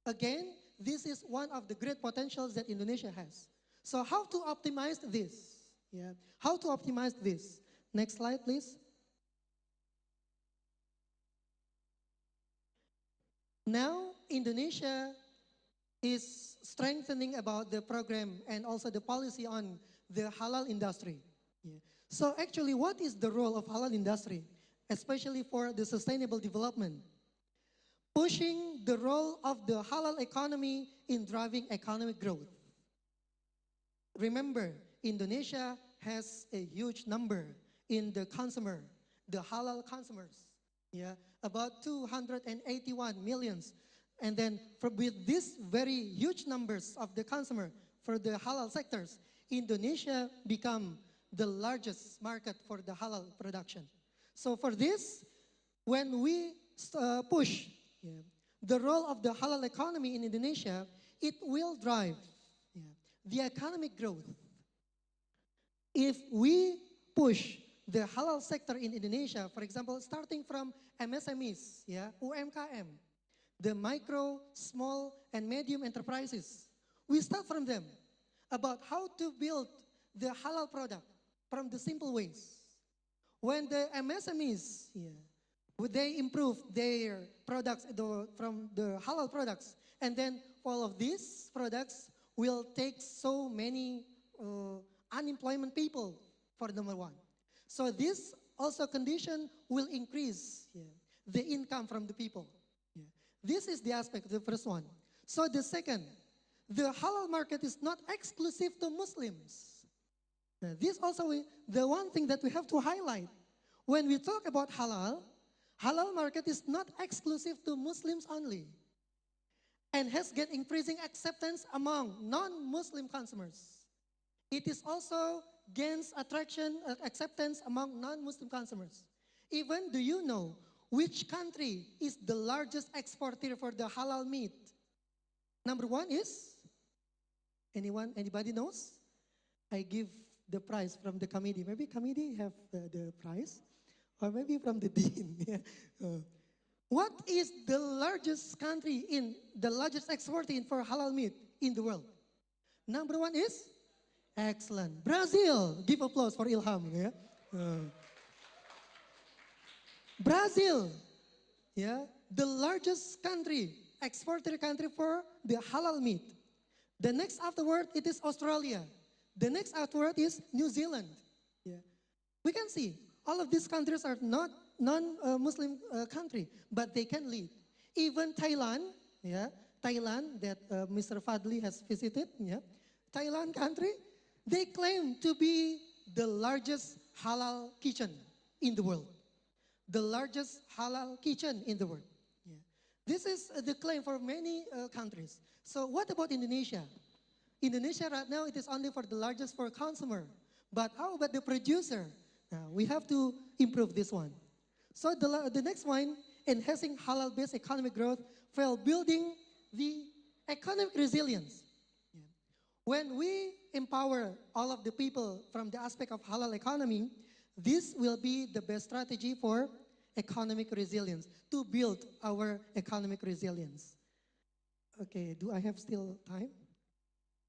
Again, this is one of the great potentials that Indonesia has. So how to optimize this? Yeah. How to optimize this? Next slide, please. Now, Indonesia is strengthening about the program and also the policy on the halal industry. Yeah. So actually, what is the role of halal industry, especially for the sustainable development? Pushing the role of the halal economy in driving economic growth. Remember, Indonesia has a huge number in the halal consumers. Yeah, about 281 millions. And then with these very huge numbers of the consumer for the halal sectors, Indonesia become the largest market for the halal production. So for this, when we push the role of the halal economy in Indonesia, it will drive the economic growth. If we push the halal sector in Indonesia, for example, starting from MSMEs, UMKM, the micro, small, and medium enterprises, we start from them about how to build the halal product from the simple ways. When the MSMEs, would they improve their products from the halal products, and then all of these products will take so many unemployment people for number one. So this also condition will increase the income from the people. This is the aspect, the first one. So the second, the halal market is not exclusive to Muslims. This also the one thing that we have to highlight. When we talk about halal, halal market is not exclusive to Muslims only and has get increasing acceptance among non-Muslim consumers. It is also gains acceptance among non-Muslim consumers. Even, do you know which country is the largest exporter for the halal meat? Number one is, anybody knows? I give the prize from the committee. Maybe committee have the prize, or maybe from the dean. What is the largest country the largest exporter for halal meat in the world? Number one is, excellent, Brazil. Give applause for Ilham. Brazil, the largest country, exporter country for the halal meat. The next afterward, it is Australia. The next afterward is New Zealand. We can see all of these countries are not non-Muslim country, but they can lead. Even Thailand, Thailand that Mr. Fadli has visited, Thailand country, they claim to be the largest halal kitchen in the world. The largest halal kitchen in the world. This is the claim for many countries. So what about Indonesia? Indonesia right now, it is only for the largest for consumer. But how about the producer? We have to improve this one. So the next one, enhancing halal-based economic growth while building the economic resilience. When we empower all of the people from the aspect of halal economy, this will be the best strategy for economic resilience, to build our economic resilience. Okay, do I have still time?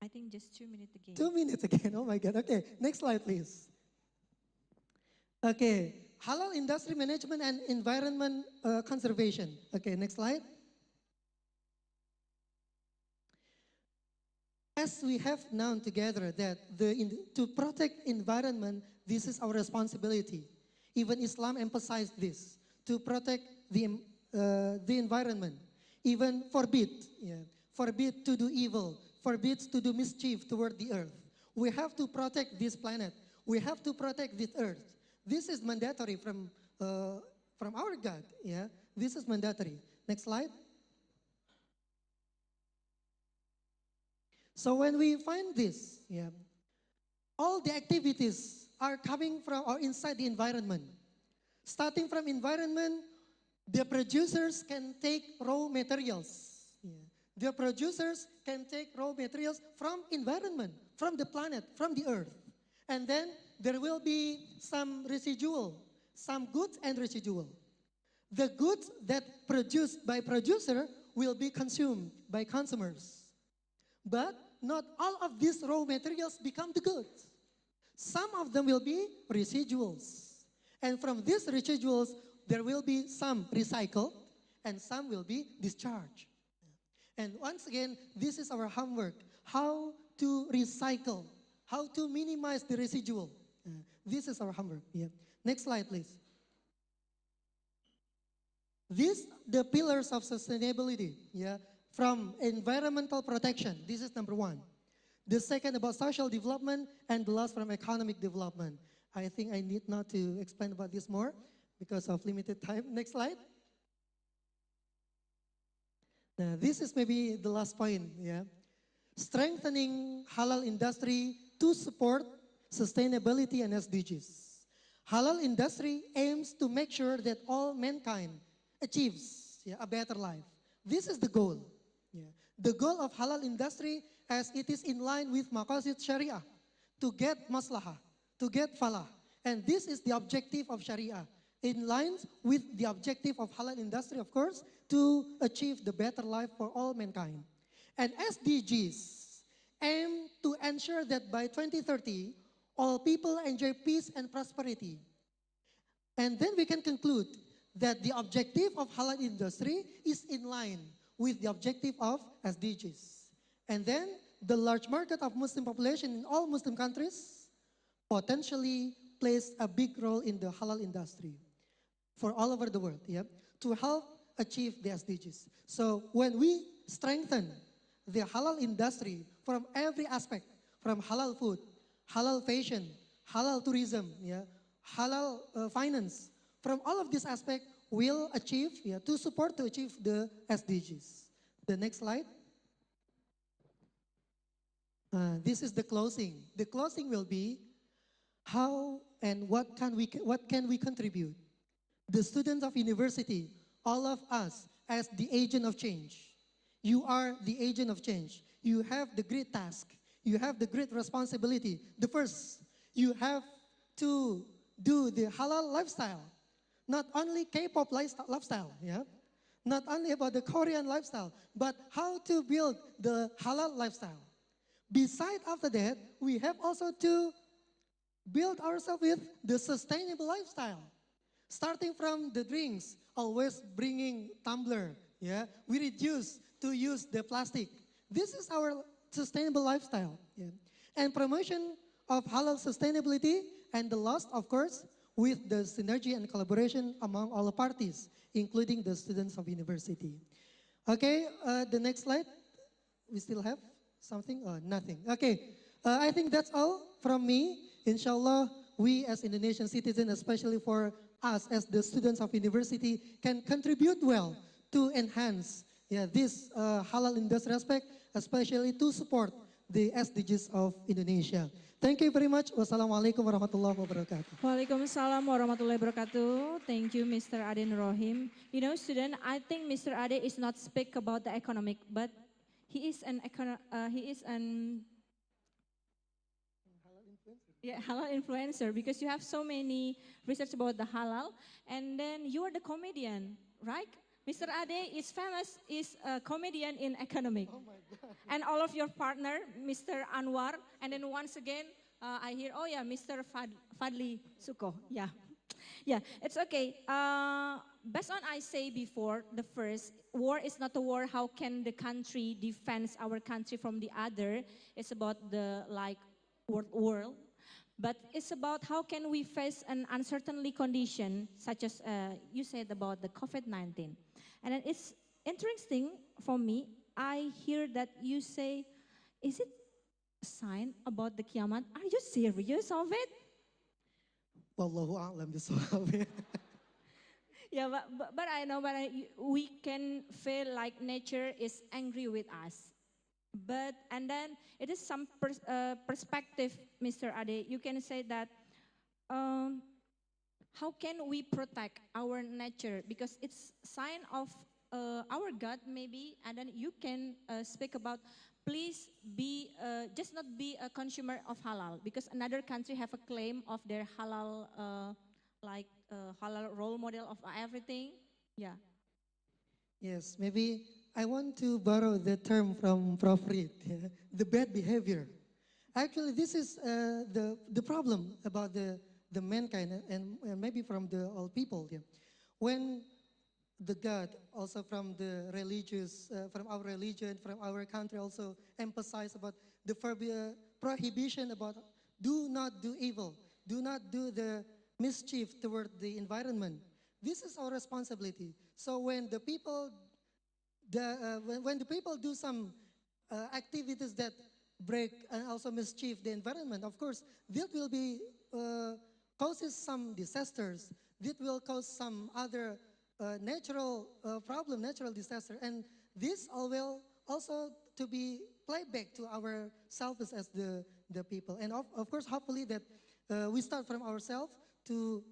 I think just 2 minutes again. 2 minutes again, oh my God. Okay, next slide please. Okay, halal industry management and environment conservation. Okay, next slide. As we have known together that to protect environment, this is our responsibility. Even Islam emphasized this, to protect the environment. Even forbid to do evil, forbid to do mischief toward the earth. We have to protect this planet. We have to protect this earth. This is mandatory from our God. This is mandatory. Next slide. So when we find this, all the activities are coming from or inside the environment. Starting from environment, the producers can take raw materials. The producers can take raw materials from environment, from the planet, from the earth. And then there will be some residual, some goods and residual. The goods that produced by producer will be consumed by consumers. But not all of these raw materials become the goods. Some of them will be residuals. And from these residuals, there will be some recycled and some will be discharged. And once again, this is our homework, how to recycle, how to minimize the residual. This is our homework. Next slide, please. These the pillars of sustainability, from environmental protection. This is number one. The second about social development, and the last from economic development. I think I need not to explain about this more because of limited time. Next slide. This is maybe the last point, yeah. Strengthening halal industry to support sustainability and SDGs. Halal industry aims to make sure that all mankind achieves, yeah, a better life. This is the goal. Yeah. The goal of halal industry as it is in line with maqasid Sharia, to get maslahah, to get falah. And this is the objective of Sharia, in lines with the objective of halal industry, of course, to achieve the better life for all mankind. And SDGs aim to ensure that by 2030, all people enjoy peace and prosperity. And then we can conclude that the objective of halal industry is in line with the objective of SDGs. And then the large market of Muslim population in all Muslim countries potentially plays a big role in the halal industry for all over the world, yeah, to help achieve the SDGs. So when we strengthen the halal industry from every aspect, from halal food, halal fashion, halal tourism, yeah, halal finance, from all of these aspects, we'll achieve, yeah, to support to achieve the SDGs. The next slide. This is the closing. The closing will be how and what can we contribute? The students of university, all of us as the agent of change. You are the agent of change. You have the great task. You have the great responsibility. The first, you have to do the halal lifestyle. Not only K-pop lifestyle, yeah? Not only about the Korean lifestyle, but how to build the halal lifestyle. Besides after that, we have also to build ourselves with the sustainable lifestyle. Starting from the drinks, always bringing tumbler, yeah? We reduce to use the plastic. This is our sustainable lifestyle, yeah? And promotion of halal sustainability and the loss, of course, with the synergy and collaboration among all parties, including the students of university. Okay, the next slide. We still have something? Nothing. Okay, I think that's all from me. Inshallah, we as Indonesian citizens, especially for us as the students of university, can contribute well to enhance, yeah, this halal industry aspect, especially to support the SDGs of Indonesia. Thank you very much. Wassalamualaikum warahmatullahi wabarakatuh. Waalaikumsalam warahmatullahi wabarakatuh. Thank you, Mr. Ade Rohim. You know, student, I think Mr. Ade is not speak about the economic, but he is an yeah, halal influencer, because you have so many research about the halal, and then you are the comedian, right? Mr. Ade is famous, is a comedian in economic. Oh my God. And all of your partner, Mr. Anwar, and then once again, I hear, oh yeah, Mr. Fadli Suko, yeah. Yeah, it's okay. Based on I say before, the first, war is not a war, how can the country defend our country from the other? It's about the like world. But it's about how can we face an uncertainty condition, such as you said about the COVID-19. And then it's interesting for me, I hear that you say, is it a sign about the Qiyamah? Are you serious of it? Wallahu a'lam bisawab. Yeah, but I know, we can feel like nature is angry with us. But, and then it is some perspective, Mr. Ade, you can say that, how can we protect our nature? Because it's sign of our God maybe, and then you can speak about, please be, just not be a consumer of halal, because another country have a claim of their halal, halal role model of everything. Yeah. Yes, maybe I want to borrow the term from Prof. Reed, yeah, the bad behavior. Actually, this is the problem about the mankind and maybe from the all people. Yeah. When the God, also from the religious, from our religion, from our country, also emphasize about the prohibition about do not do evil, do not do the mischief toward the environment. This is our responsibility. So when the people, when the people do some activities that break and also mischief the environment, of course, that will be causes some disasters. That will cause some other natural problem, natural disaster, and this all will also to be played back to ourselves as the people. And of course, hopefully that we start from ourselves to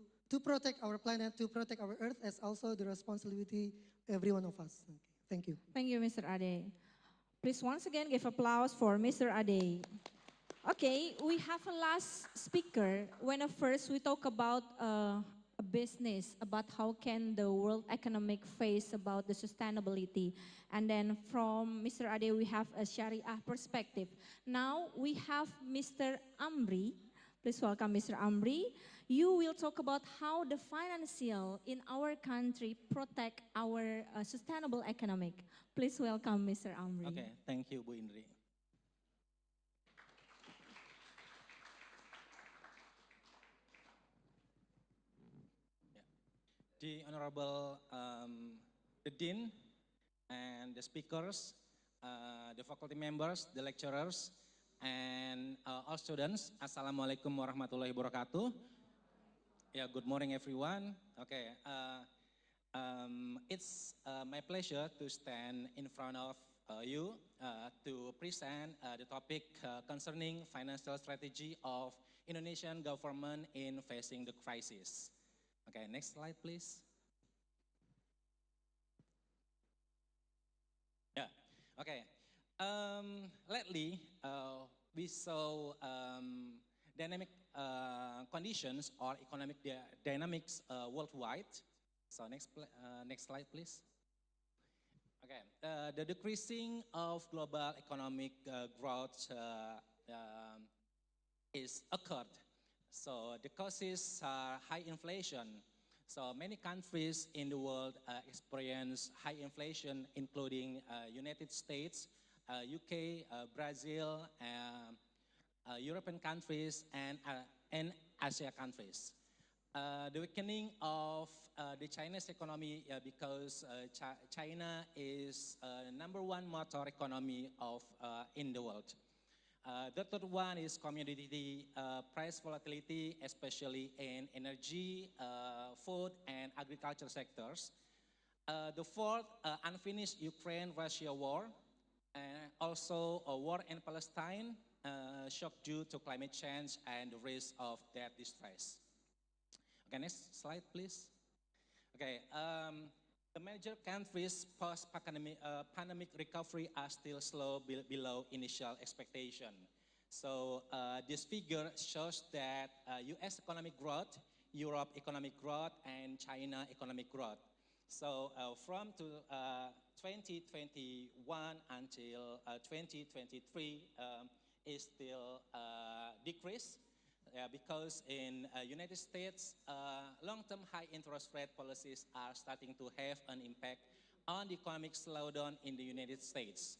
protect our planet, to protect our earth as also the responsibility every one of us. Okay, thank you. Thank you, Mr. Ade. Please once again give applause for Mr. Ade. Okay, we have a last speaker. When at first we talk about a business, about how can the world economic face about the sustainability. And then from Mr. Ade, we have a Sharia perspective. Now we have Mr. Amri. Please welcome Mr. Amri. You will talk about how the financial in our country protect our sustainable economic. Please welcome Mr. Amri. Okay, thank you, Bu Indri. Yeah. The Honorable the Dean and the speakers, the faculty members, the lecturers, and all students, Assalamualaikum warahmatullahi wabarakatuh. Yeah, good morning everyone. Okay, it's my pleasure to stand in front of you to present the topic concerning financial strategy of Indonesian government in facing the crisis. Okay, next slide please. Yeah, okay. Lately, we saw dynamic conditions or economic dynamics worldwide. So next slide, please. Okay, the decreasing of global economic growth is occurred. So the causes are high inflation. So many countries in the world experience high inflation, including United States, UK, Brazil, European countries, and Asia countries. The weakening of the Chinese economy because China is #1 motor economy in the world. The third one is commodity price volatility, especially in energy, food, and agriculture sectors. The fourth, unfinished Ukraine-Russia war, and also a war in Palestine, shock due to climate change and the risk of debt distress. Okay, next slide, please. Okay, the major countries post-pandemic recovery are still slow below initial expectation. So this figure shows that US economic growth, Europe economic growth, and China economic growth. So from 2021 until 2023 is still decreased. Because in United States, long-term high interest rate policies are starting to have an impact on the economic slowdown in the United States.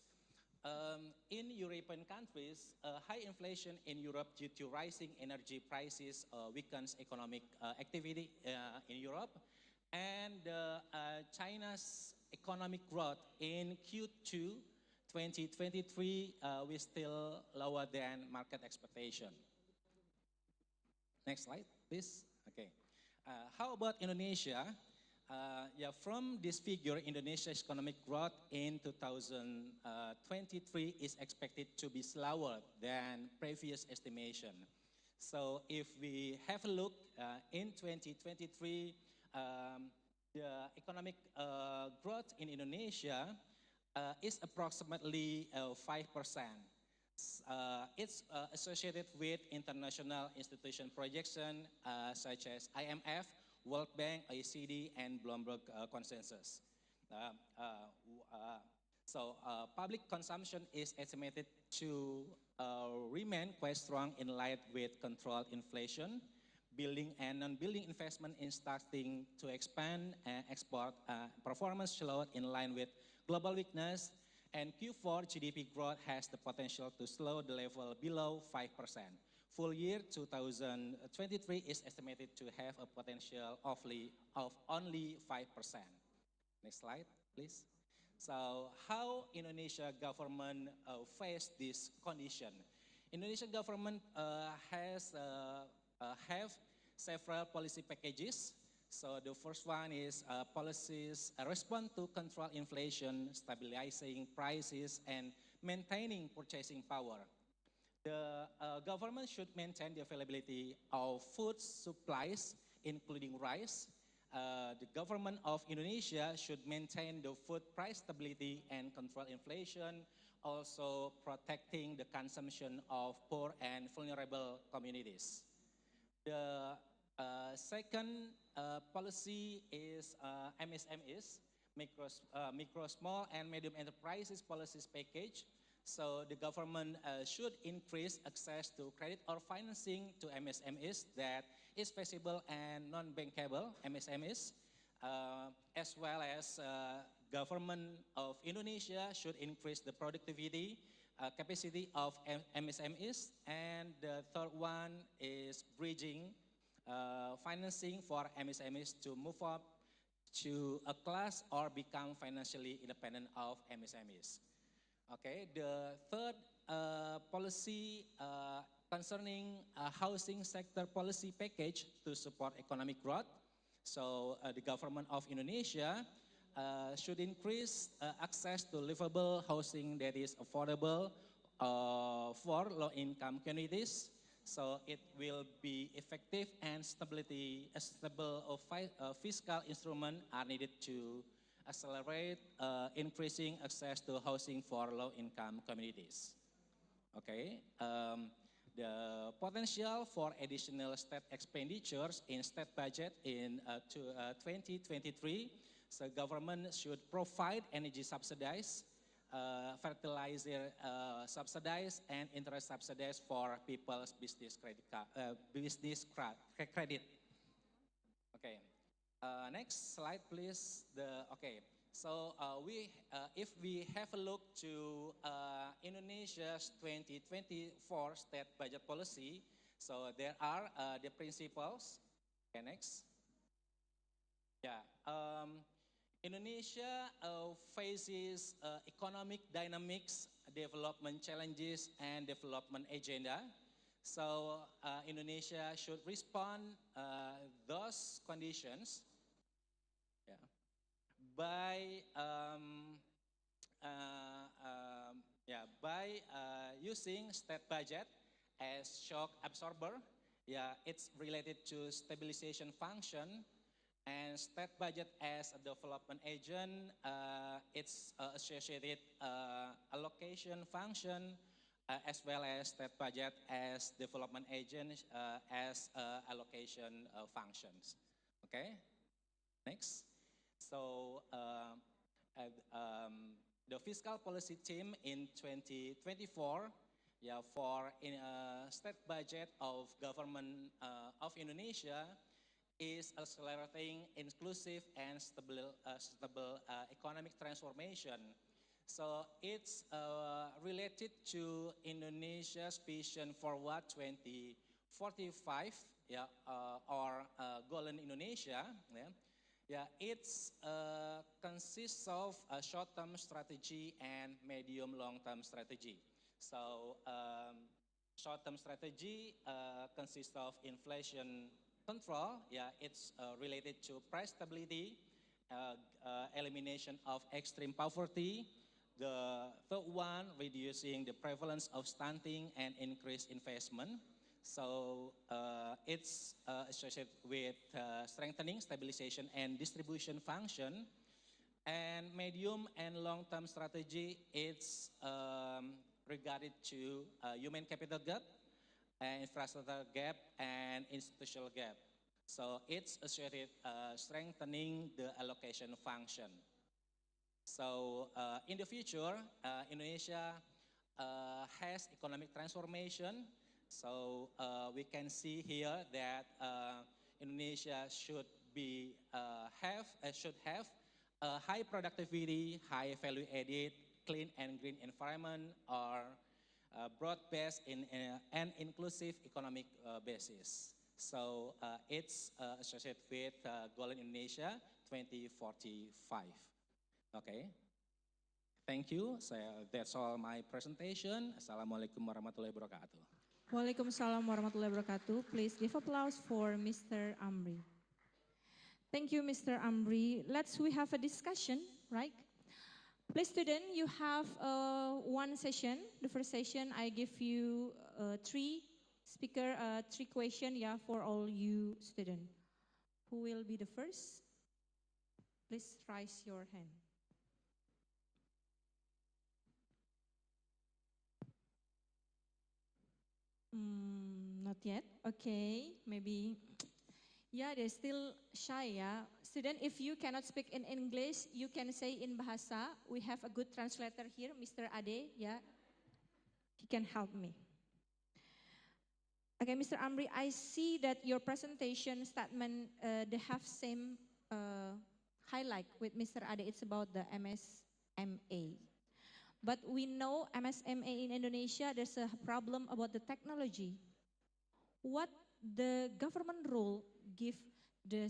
In European countries, high inflation in Europe due to rising energy prices weakens economic activity in Europe. And China's economic growth in Q2 2023 was still lower than market expectation. Next slide, please. Okay. How about Indonesia? Yeah, from this figure, Indonesia's economic growth in 2023 is expected to be slower than previous estimation. So if we have a look in 2023, the economic growth in Indonesia is approximately 5%. It's associated with international institution projection such as IMF, World Bank, OECD, and Bloomberg consensus. So public consumption is estimated to remain quite strong in line with controlled inflation. Building and non-building investment is starting to expand and export performance slowed in line with global weakness. And Q4 GDP growth has the potential to slow the level below 5%. Full year 2023 is estimated to have a potential of only 5%. Next slide, please. So how Indonesia government face this condition? Indonesian government have several policy packages. So the first one is policies respond to control inflation, stabilizing prices, and maintaining purchasing power. The government should maintain the availability of food supplies, including rice. The government of Indonesia should maintain the food price stability and control inflation, also protecting the consumption of poor and vulnerable communities. The second policy is MSMEs, micro, small, and medium enterprises policies package. So the government should increase access to credit or financing to MSMEs that is feasible and non-bankable MSMEs, as well as government of Indonesia should increase the productivity capacity of MSMEs. And the third one is bridging financing for MSMEs to move up to a class or become financially independent of MSMEs. Okay, the third policy concerning housing sector policy package to support economic growth. So the government of Indonesia should increase access to livable housing that is affordable for low-income communities. So it will be effective and stability, a stable fiscal instrument are needed to accelerate increasing access to housing for low-income communities. Okay, the potential for additional state expenditures in state budget in 2023, so government should provide energy subsidies, fertilizer subsidies, and interest subsidies for people's business credit. Okay. Next slide, please. So if we have a look to Indonesia's 2024 state budget policy, so there are the principles. Okay, next. Yeah, Indonesia faces economic dynamics, development challenges, and development agenda. So Indonesia should respond those conditions by using state budget as shock absorber. Yeah, it's related to stabilization function, and state budget as a development agent. It's associated allocation function, as well as state budget as development agent as allocation functions. Okay, next. So the fiscal policy team in 2024, for state budget of government of Indonesia is accelerating inclusive and stable economic transformation. So it's related to Indonesia's vision forward 2045, or Golden Indonesia. It's consists of a short-term strategy and medium-long-term strategy. So short-term strategy consists of inflation control. It's related to price stability, elimination of extreme poverty. The third one, reducing the prevalence of stunting and increased investment. So it's associated with strengthening stabilization and distribution function. And medium and long-term strategy, it's regarded to human capital gap, infrastructure gap, and institutional gap. So it's associated strengthening the allocation function. So in the future, Indonesia has economic transformation. So we can see here that Indonesia should have a high productivity, high value added, clean and green environment, or broad-based in an inclusive economic basis. So it's associated with Golden Indonesia 2045. Okay. Thank you. That's all my presentation. Assalamualaikum warahmatullahi wabarakatuh. Waalaikumsalam warahmatullahi wabarakatuh. Please give applause for Mr. Amri. Thank you, Mr. Amri. We have a discussion, right? Please, student, you have one session. The first session, I give you three three questions, yeah, for all you student. Who will be the first? Please raise your hand. Not yet. Okay, maybe. Yeah, they're still shy, yeah. Student, if you cannot speak in English, you can say in Bahasa. We have a good translator here, Mr. Ade, yeah. He can help me. Okay, Mr. Amri, I see that your presentation statement, they have same highlight with Mr. Ade. It's about the MSMA. But we know MSMA in Indonesia, there's a problem about the technology. What the government role give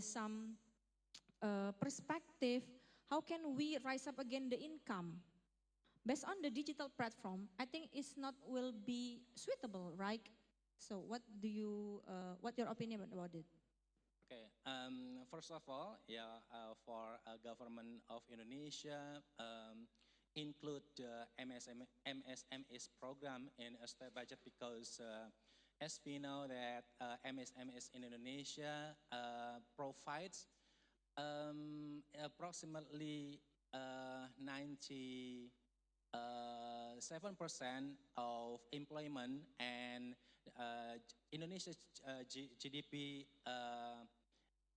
some perspective, how can we rise up again the income? Based on the digital platform, I think it's not will be suitable, right? So what what your opinion about it? Okay, first of all, yeah, for government of Indonesia, include the MSMS program in a state budget because as we know that MSMS in Indonesia provides approximately 97% of employment, and Indonesia's GDP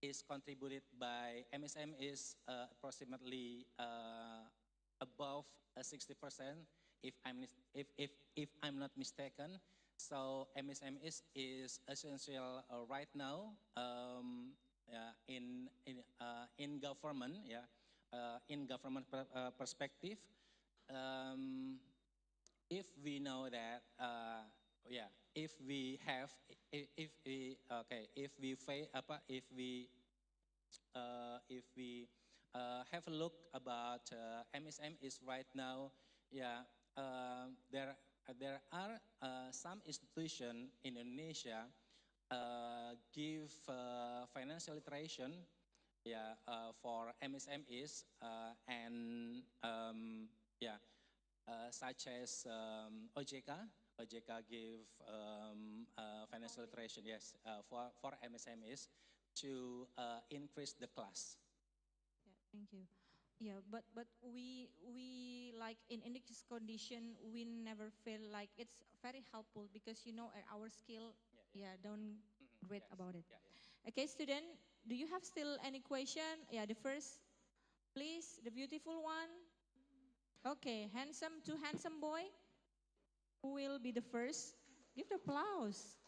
is contributed by MSM is approximately above 60%, if I'm not mistaken. So MSM is essential right now in government, yeah, in government perspective. If we know that, yeah, if we have, if we okay, if we have a look about MSM is right now, yeah, there are some institutions in Indonesia give financial iteration, yeah, for MSMEs and yeah, such as OJK give financial iteration, yes, for MSMEs to increase the class. Yeah, thank you. Yeah, but we like in this condition, we never feel like it's very helpful because our skill, yeah, don't great Yes. about it. Yeah, yeah. Okay, student, do you have still any question? Yeah, the first, please, the beautiful one. Okay, two handsome boy. Who will be the first? Give the applause.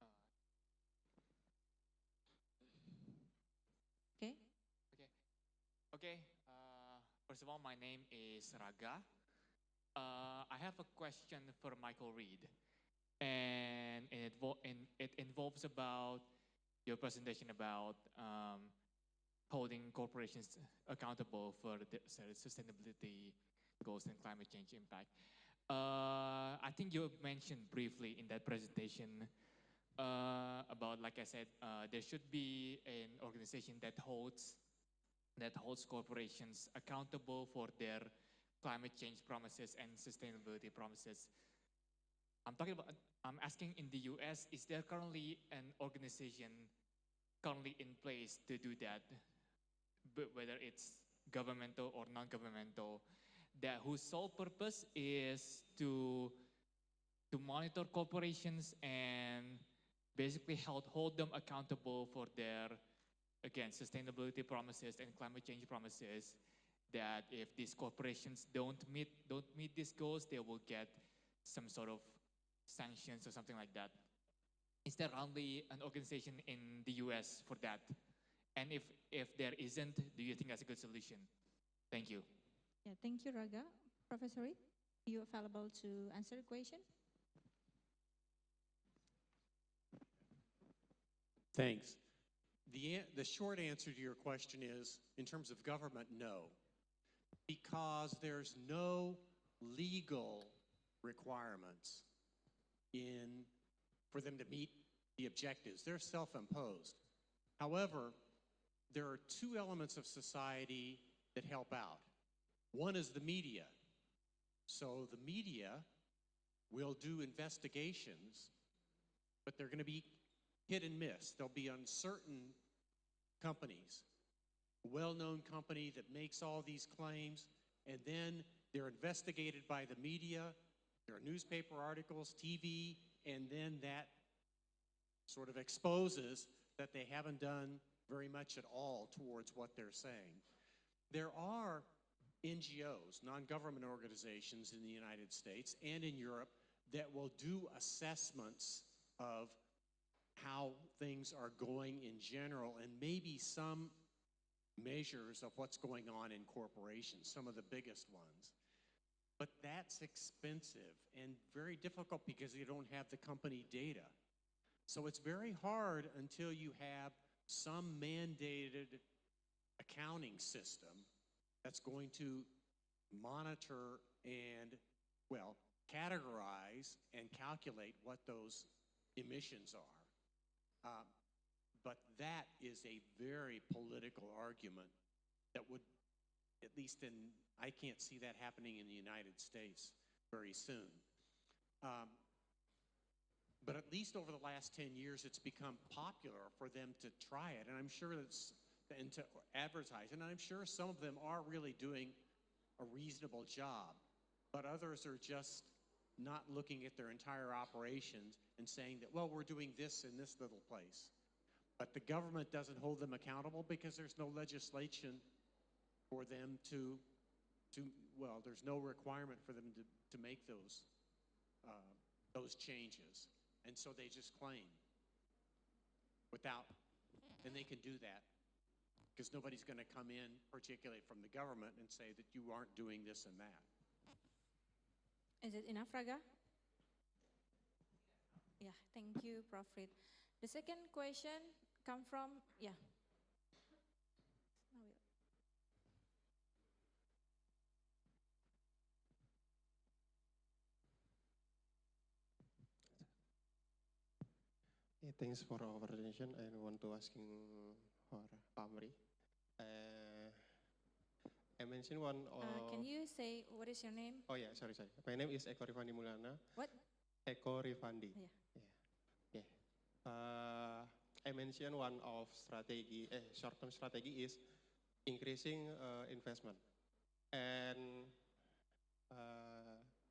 Uh, Okay. okay. Okay. First of all, my name is Raga. I have a question for Michael Reed, and it involves about your presentation about holding corporations accountable for the sustainability goals and climate change impact. I think you mentioned briefly in that presentation about, like I said, there should be an organization that holds corporations accountable for their climate change promises and sustainability promises. I'm asking in the US, is there currently an organization currently in place to do that, whether it's governmental or non-governmental, that whose sole purpose is to monitor corporations and basically hold them accountable for their, again, sustainability promises and climate change promises, that if these corporations don't meet these goals, they will get some sort of sanctions or something like that. Is there only an organization in the US for that? And if there isn't, do you think that's a good solution? Thank you. Yeah, thank you, Raga. Professor Reed, are you available to answer the question? Thanks. The short answer to your question is, in terms of government, no. Because there's no legal requirements for them to meet the objectives. They're self-imposed. However, there are two elements of society that help out. One is the media. So the media will do investigations, but they're going to be hit and miss. They'll be on certain companies. A well-known company that makes all these claims, and then they're investigated by the media. There are newspaper articles, TV, and then that sort of exposes that they haven't done very much at all towards what they're saying. There are NGOs, non-government organizations in the United States and in Europe that will do assessments of how things are going in general, and maybe some measures of what's going on in corporations, some of the biggest ones. But that's expensive and very difficult because you don't have the company data. So it's very hard until you have some mandated accounting system that's going to monitor and, well, categorize and calculate what those emissions are. But that is a very political argument that would, at least I can't see that happening in the United States very soon. But at least over the last 10 years, it's become popular for them to try it, and I'm sure and to advertise, and I'm sure some of them are really doing a reasonable job, but others are just not looking at their entire operations and saying that, well, we're doing this in this little place. But the government doesn't hold them accountable because there's no legislation for them well, there's no requirement for them to make those changes. And so they just claim and they can do that because nobody's going to come in, particularly from the government, and say that you aren't doing this and that. Is it enough, Raga? Yeah, thank you, Prof. Reed. The second question come from, yeah. Yeah, thanks for our presentation. I want to asking for Pamri. I mentioned one. Can you say what is your name? Oh yeah, sorry. My name is Eko Rifandi Mulana. What? Eko Rifandi. Yeah. I mentioned one of short-term strategy is increasing investment, and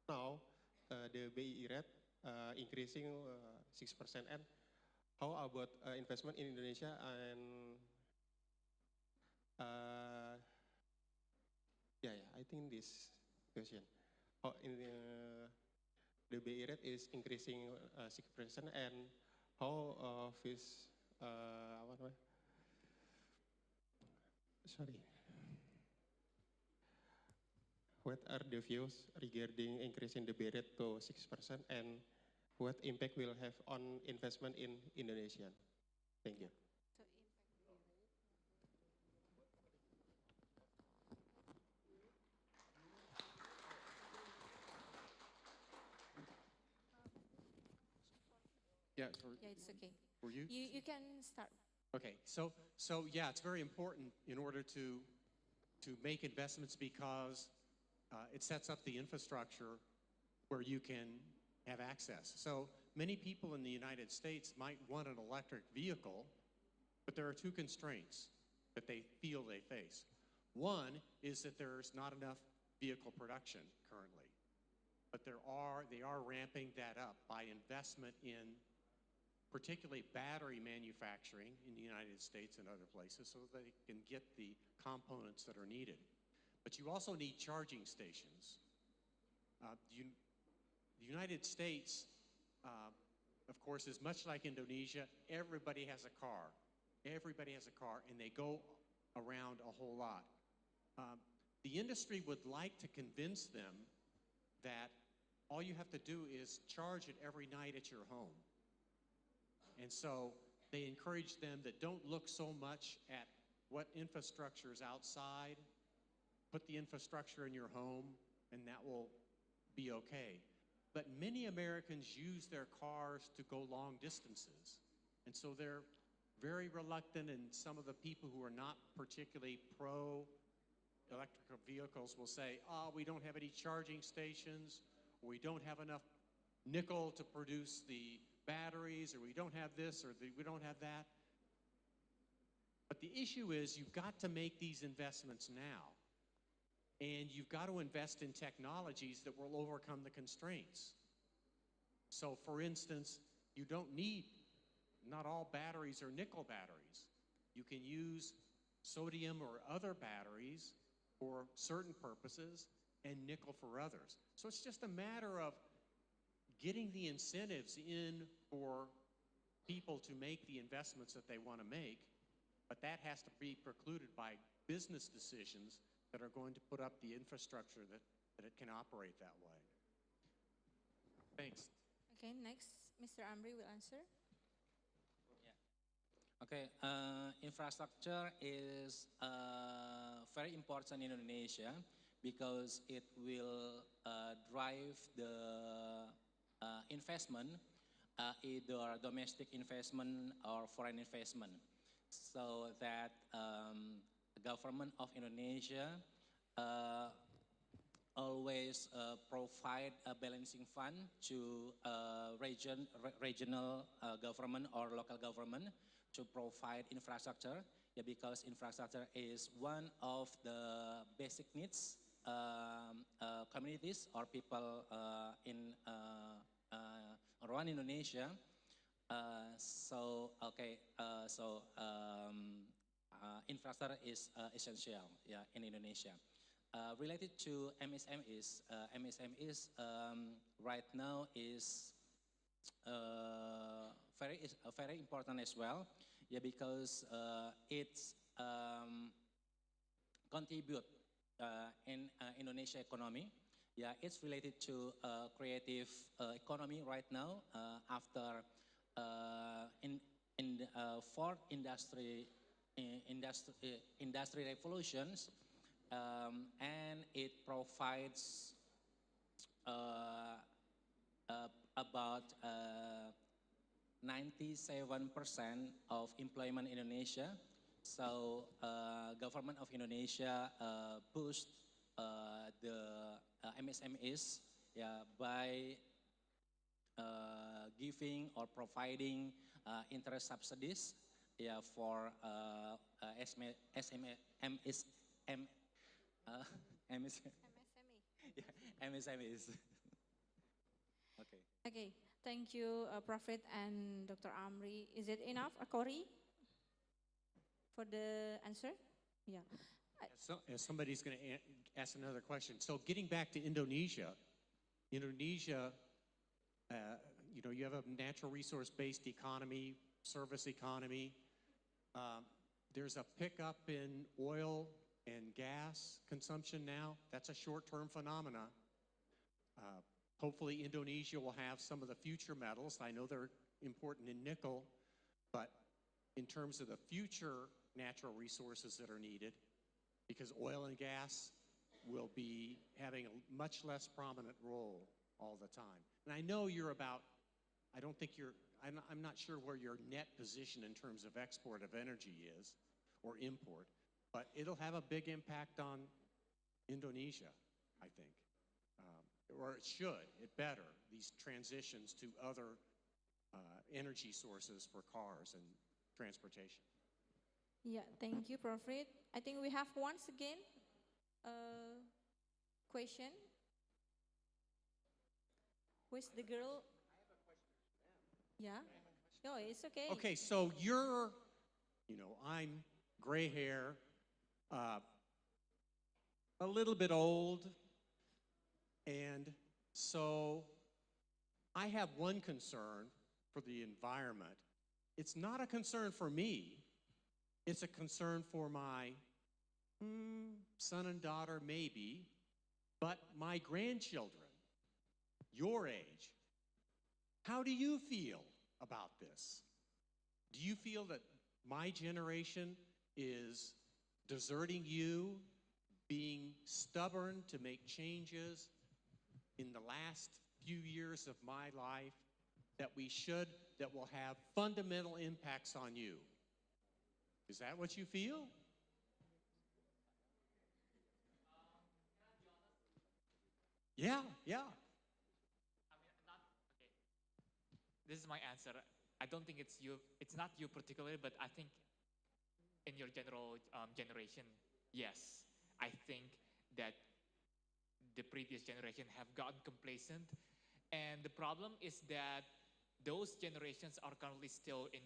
now the BI rate increasing 6%. And how about investment in Indonesia? And I think this question. How the BI rate is increasing 6%, and how what are the views regarding increasing the BI rate to 6%, and what impact will have on investment in Indonesia? Thank you. Yeah, it's okay. For you? You can start. Okay, so yeah, it's very important in order to make investments because it sets up the infrastructure where you can have access. So many people in the United States might want an electric vehicle, but there are two constraints that they feel they face. One is that there's not enough vehicle production currently, but they are ramping that up by investment in particularly battery manufacturing in the United States and other places so they can get the components that are needed. But you also need charging stations. The United States, of course, is much like Indonesia. Everybody has a car. Everybody has a car, and they go around a whole lot. The industry would like to convince them that all you have to do is charge it every night at your home. And so They encourage them that don't look so much at what infrastructure is outside, put the infrastructure in your home, and that will be okay. But many Americans use their cars to go long distances. And so they're very reluctant, and some of the people who are not particularly pro electrical vehicles will say, oh, we don't have any charging stations, or we don't have enough nickel to produce the batteries, or we don't have this, or we don't have that. But the issue is you've got to make these investments now. And you've got to invest in technologies that will overcome the constraints. So for instance, you don't need, not all batteries are nickel batteries. You can use sodium or other batteries for certain purposes and nickel for others. So it's just a matter of getting the incentives in for people to make the investments that they want to make, but that has to be precluded by business decisions that are going to put up the infrastructure that it can operate that way. Thanks. Okay, next, Mr. Amri will answer. Okay, infrastructure is very important in Indonesia because it will drive the investment, either domestic investment or foreign investment, so that the government of Indonesia always provide a balancing fund to regional government or local government to provide infrastructure, because infrastructure is one of the basic needs communities or people in around Indonesia. Infrastructure is essential, in Indonesia. Related to MSMEs, MSMEs right now is very important as well, because it's contribute in Indonesia economy. It's related to creative economy right now after in the fourth industry revolutions, and it provides about 97% of employment in Indonesia. So government of Indonesia boost the MSMEs by giving or providing interest subsidies for MSMEs. Okay. Okay, thank you, Prophet and Dr. Amri. Is it enough, Akori, for the answer? Yeah. As somebody's going to ask another question. So getting back to Indonesia, you have a natural resource-based economy, service economy. There's a pickup in oil and gas consumption now. That's a short-term phenomena. Hopefully Indonesia will have some of the future metals. I know they're important in nickel, but in terms of the future natural resources that are needed, because oil and gas will be having a much less prominent role all the time. And I know I'm not sure where your net position in terms of export of energy is, or import, but it'll have a big impact on Indonesia, I think. Or it should, it better, these transitions to other energy sources for cars and transportation. Yeah, thank you, Prophet. I think we have once again question. Who's the girl? Yeah? No, it's okay. Okay, so I'm gray hair, a little bit old, and so I have one concern for the environment. It's not a concern for me. It's a concern for my son and daughter, maybe, but my grandchildren, your age. How do you feel about this? Do you feel that my generation is deserting you, being stubborn to make changes in the last few years of my life that will have fundamental impacts on you? Is that what you feel? Yeah. This is my answer. I don't think it's you. It's not you particularly, but I think in your general generation, yes. I think that the previous generation have gotten complacent, and the problem is that those generations are currently still in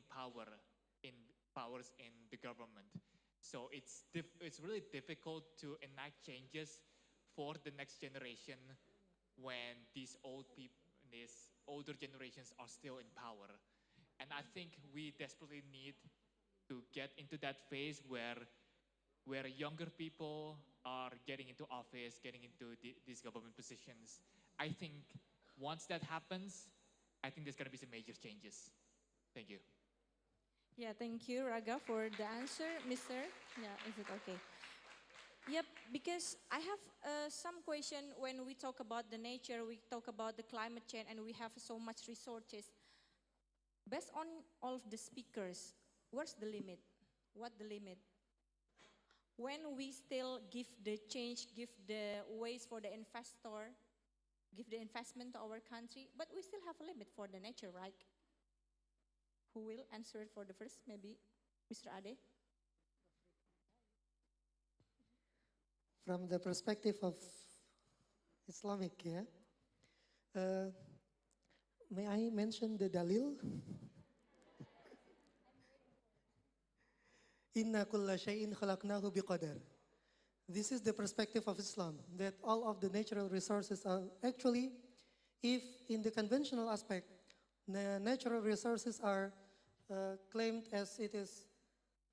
powers in the government. So it's really difficult to enact changes for the next generation when these older generations are still in power. And I think we desperately need to get into that phase where younger people are getting into office, getting into these government positions. I think once that happens, I think there's going to be some major changes. Thank you. Yeah, thank you, Raga, for the answer, Mr. Yeah, is it okay? Yep, because I have some question when we talk about the nature, we talk about the climate change, and we have so much resources. Based on all of the speakers, where's the limit? What the limit? When we still give the change, give the ways for the investor, give the investment to our country, but we still have a limit for the nature, right? Who will answer it for the first? Maybe Mr. Ade? From the perspective of Islamic, yeah, may I mention the dalil? Inna kulla shay'in khalaqnahu biqadar. This is the perspective of Islam, that all of the natural resources are actually, if in the conventional aspect, the natural resources are claimed as it is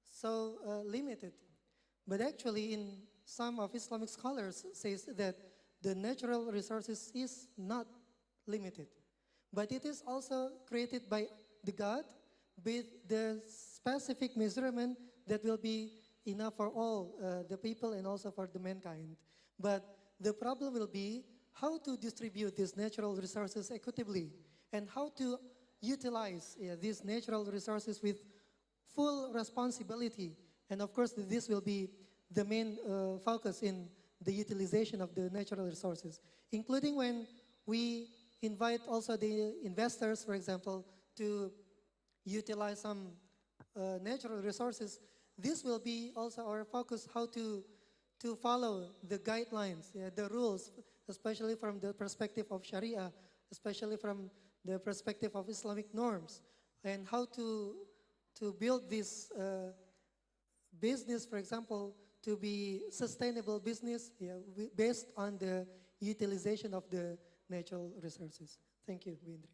so limited. But actually in some of Islamic scholars says that the natural resources is not limited, but it is also created by the God with the specific measurement that will be enough for all the people and also for the mankind. But the problem will be how to distribute these natural resources equitably and how to utilize these natural resources with full responsibility. And of course, this will be the main focus in the utilization of the natural resources, including when we invite also the investors, for example, to utilize some natural resources. This will be also our focus, how to follow the guidelines, the rules, especially from the perspective of Sharia, especially from the perspective of Islamic norms, and how to build this business, for example, to be sustainable business based on the utilization of the natural resources. Thank you, Windri.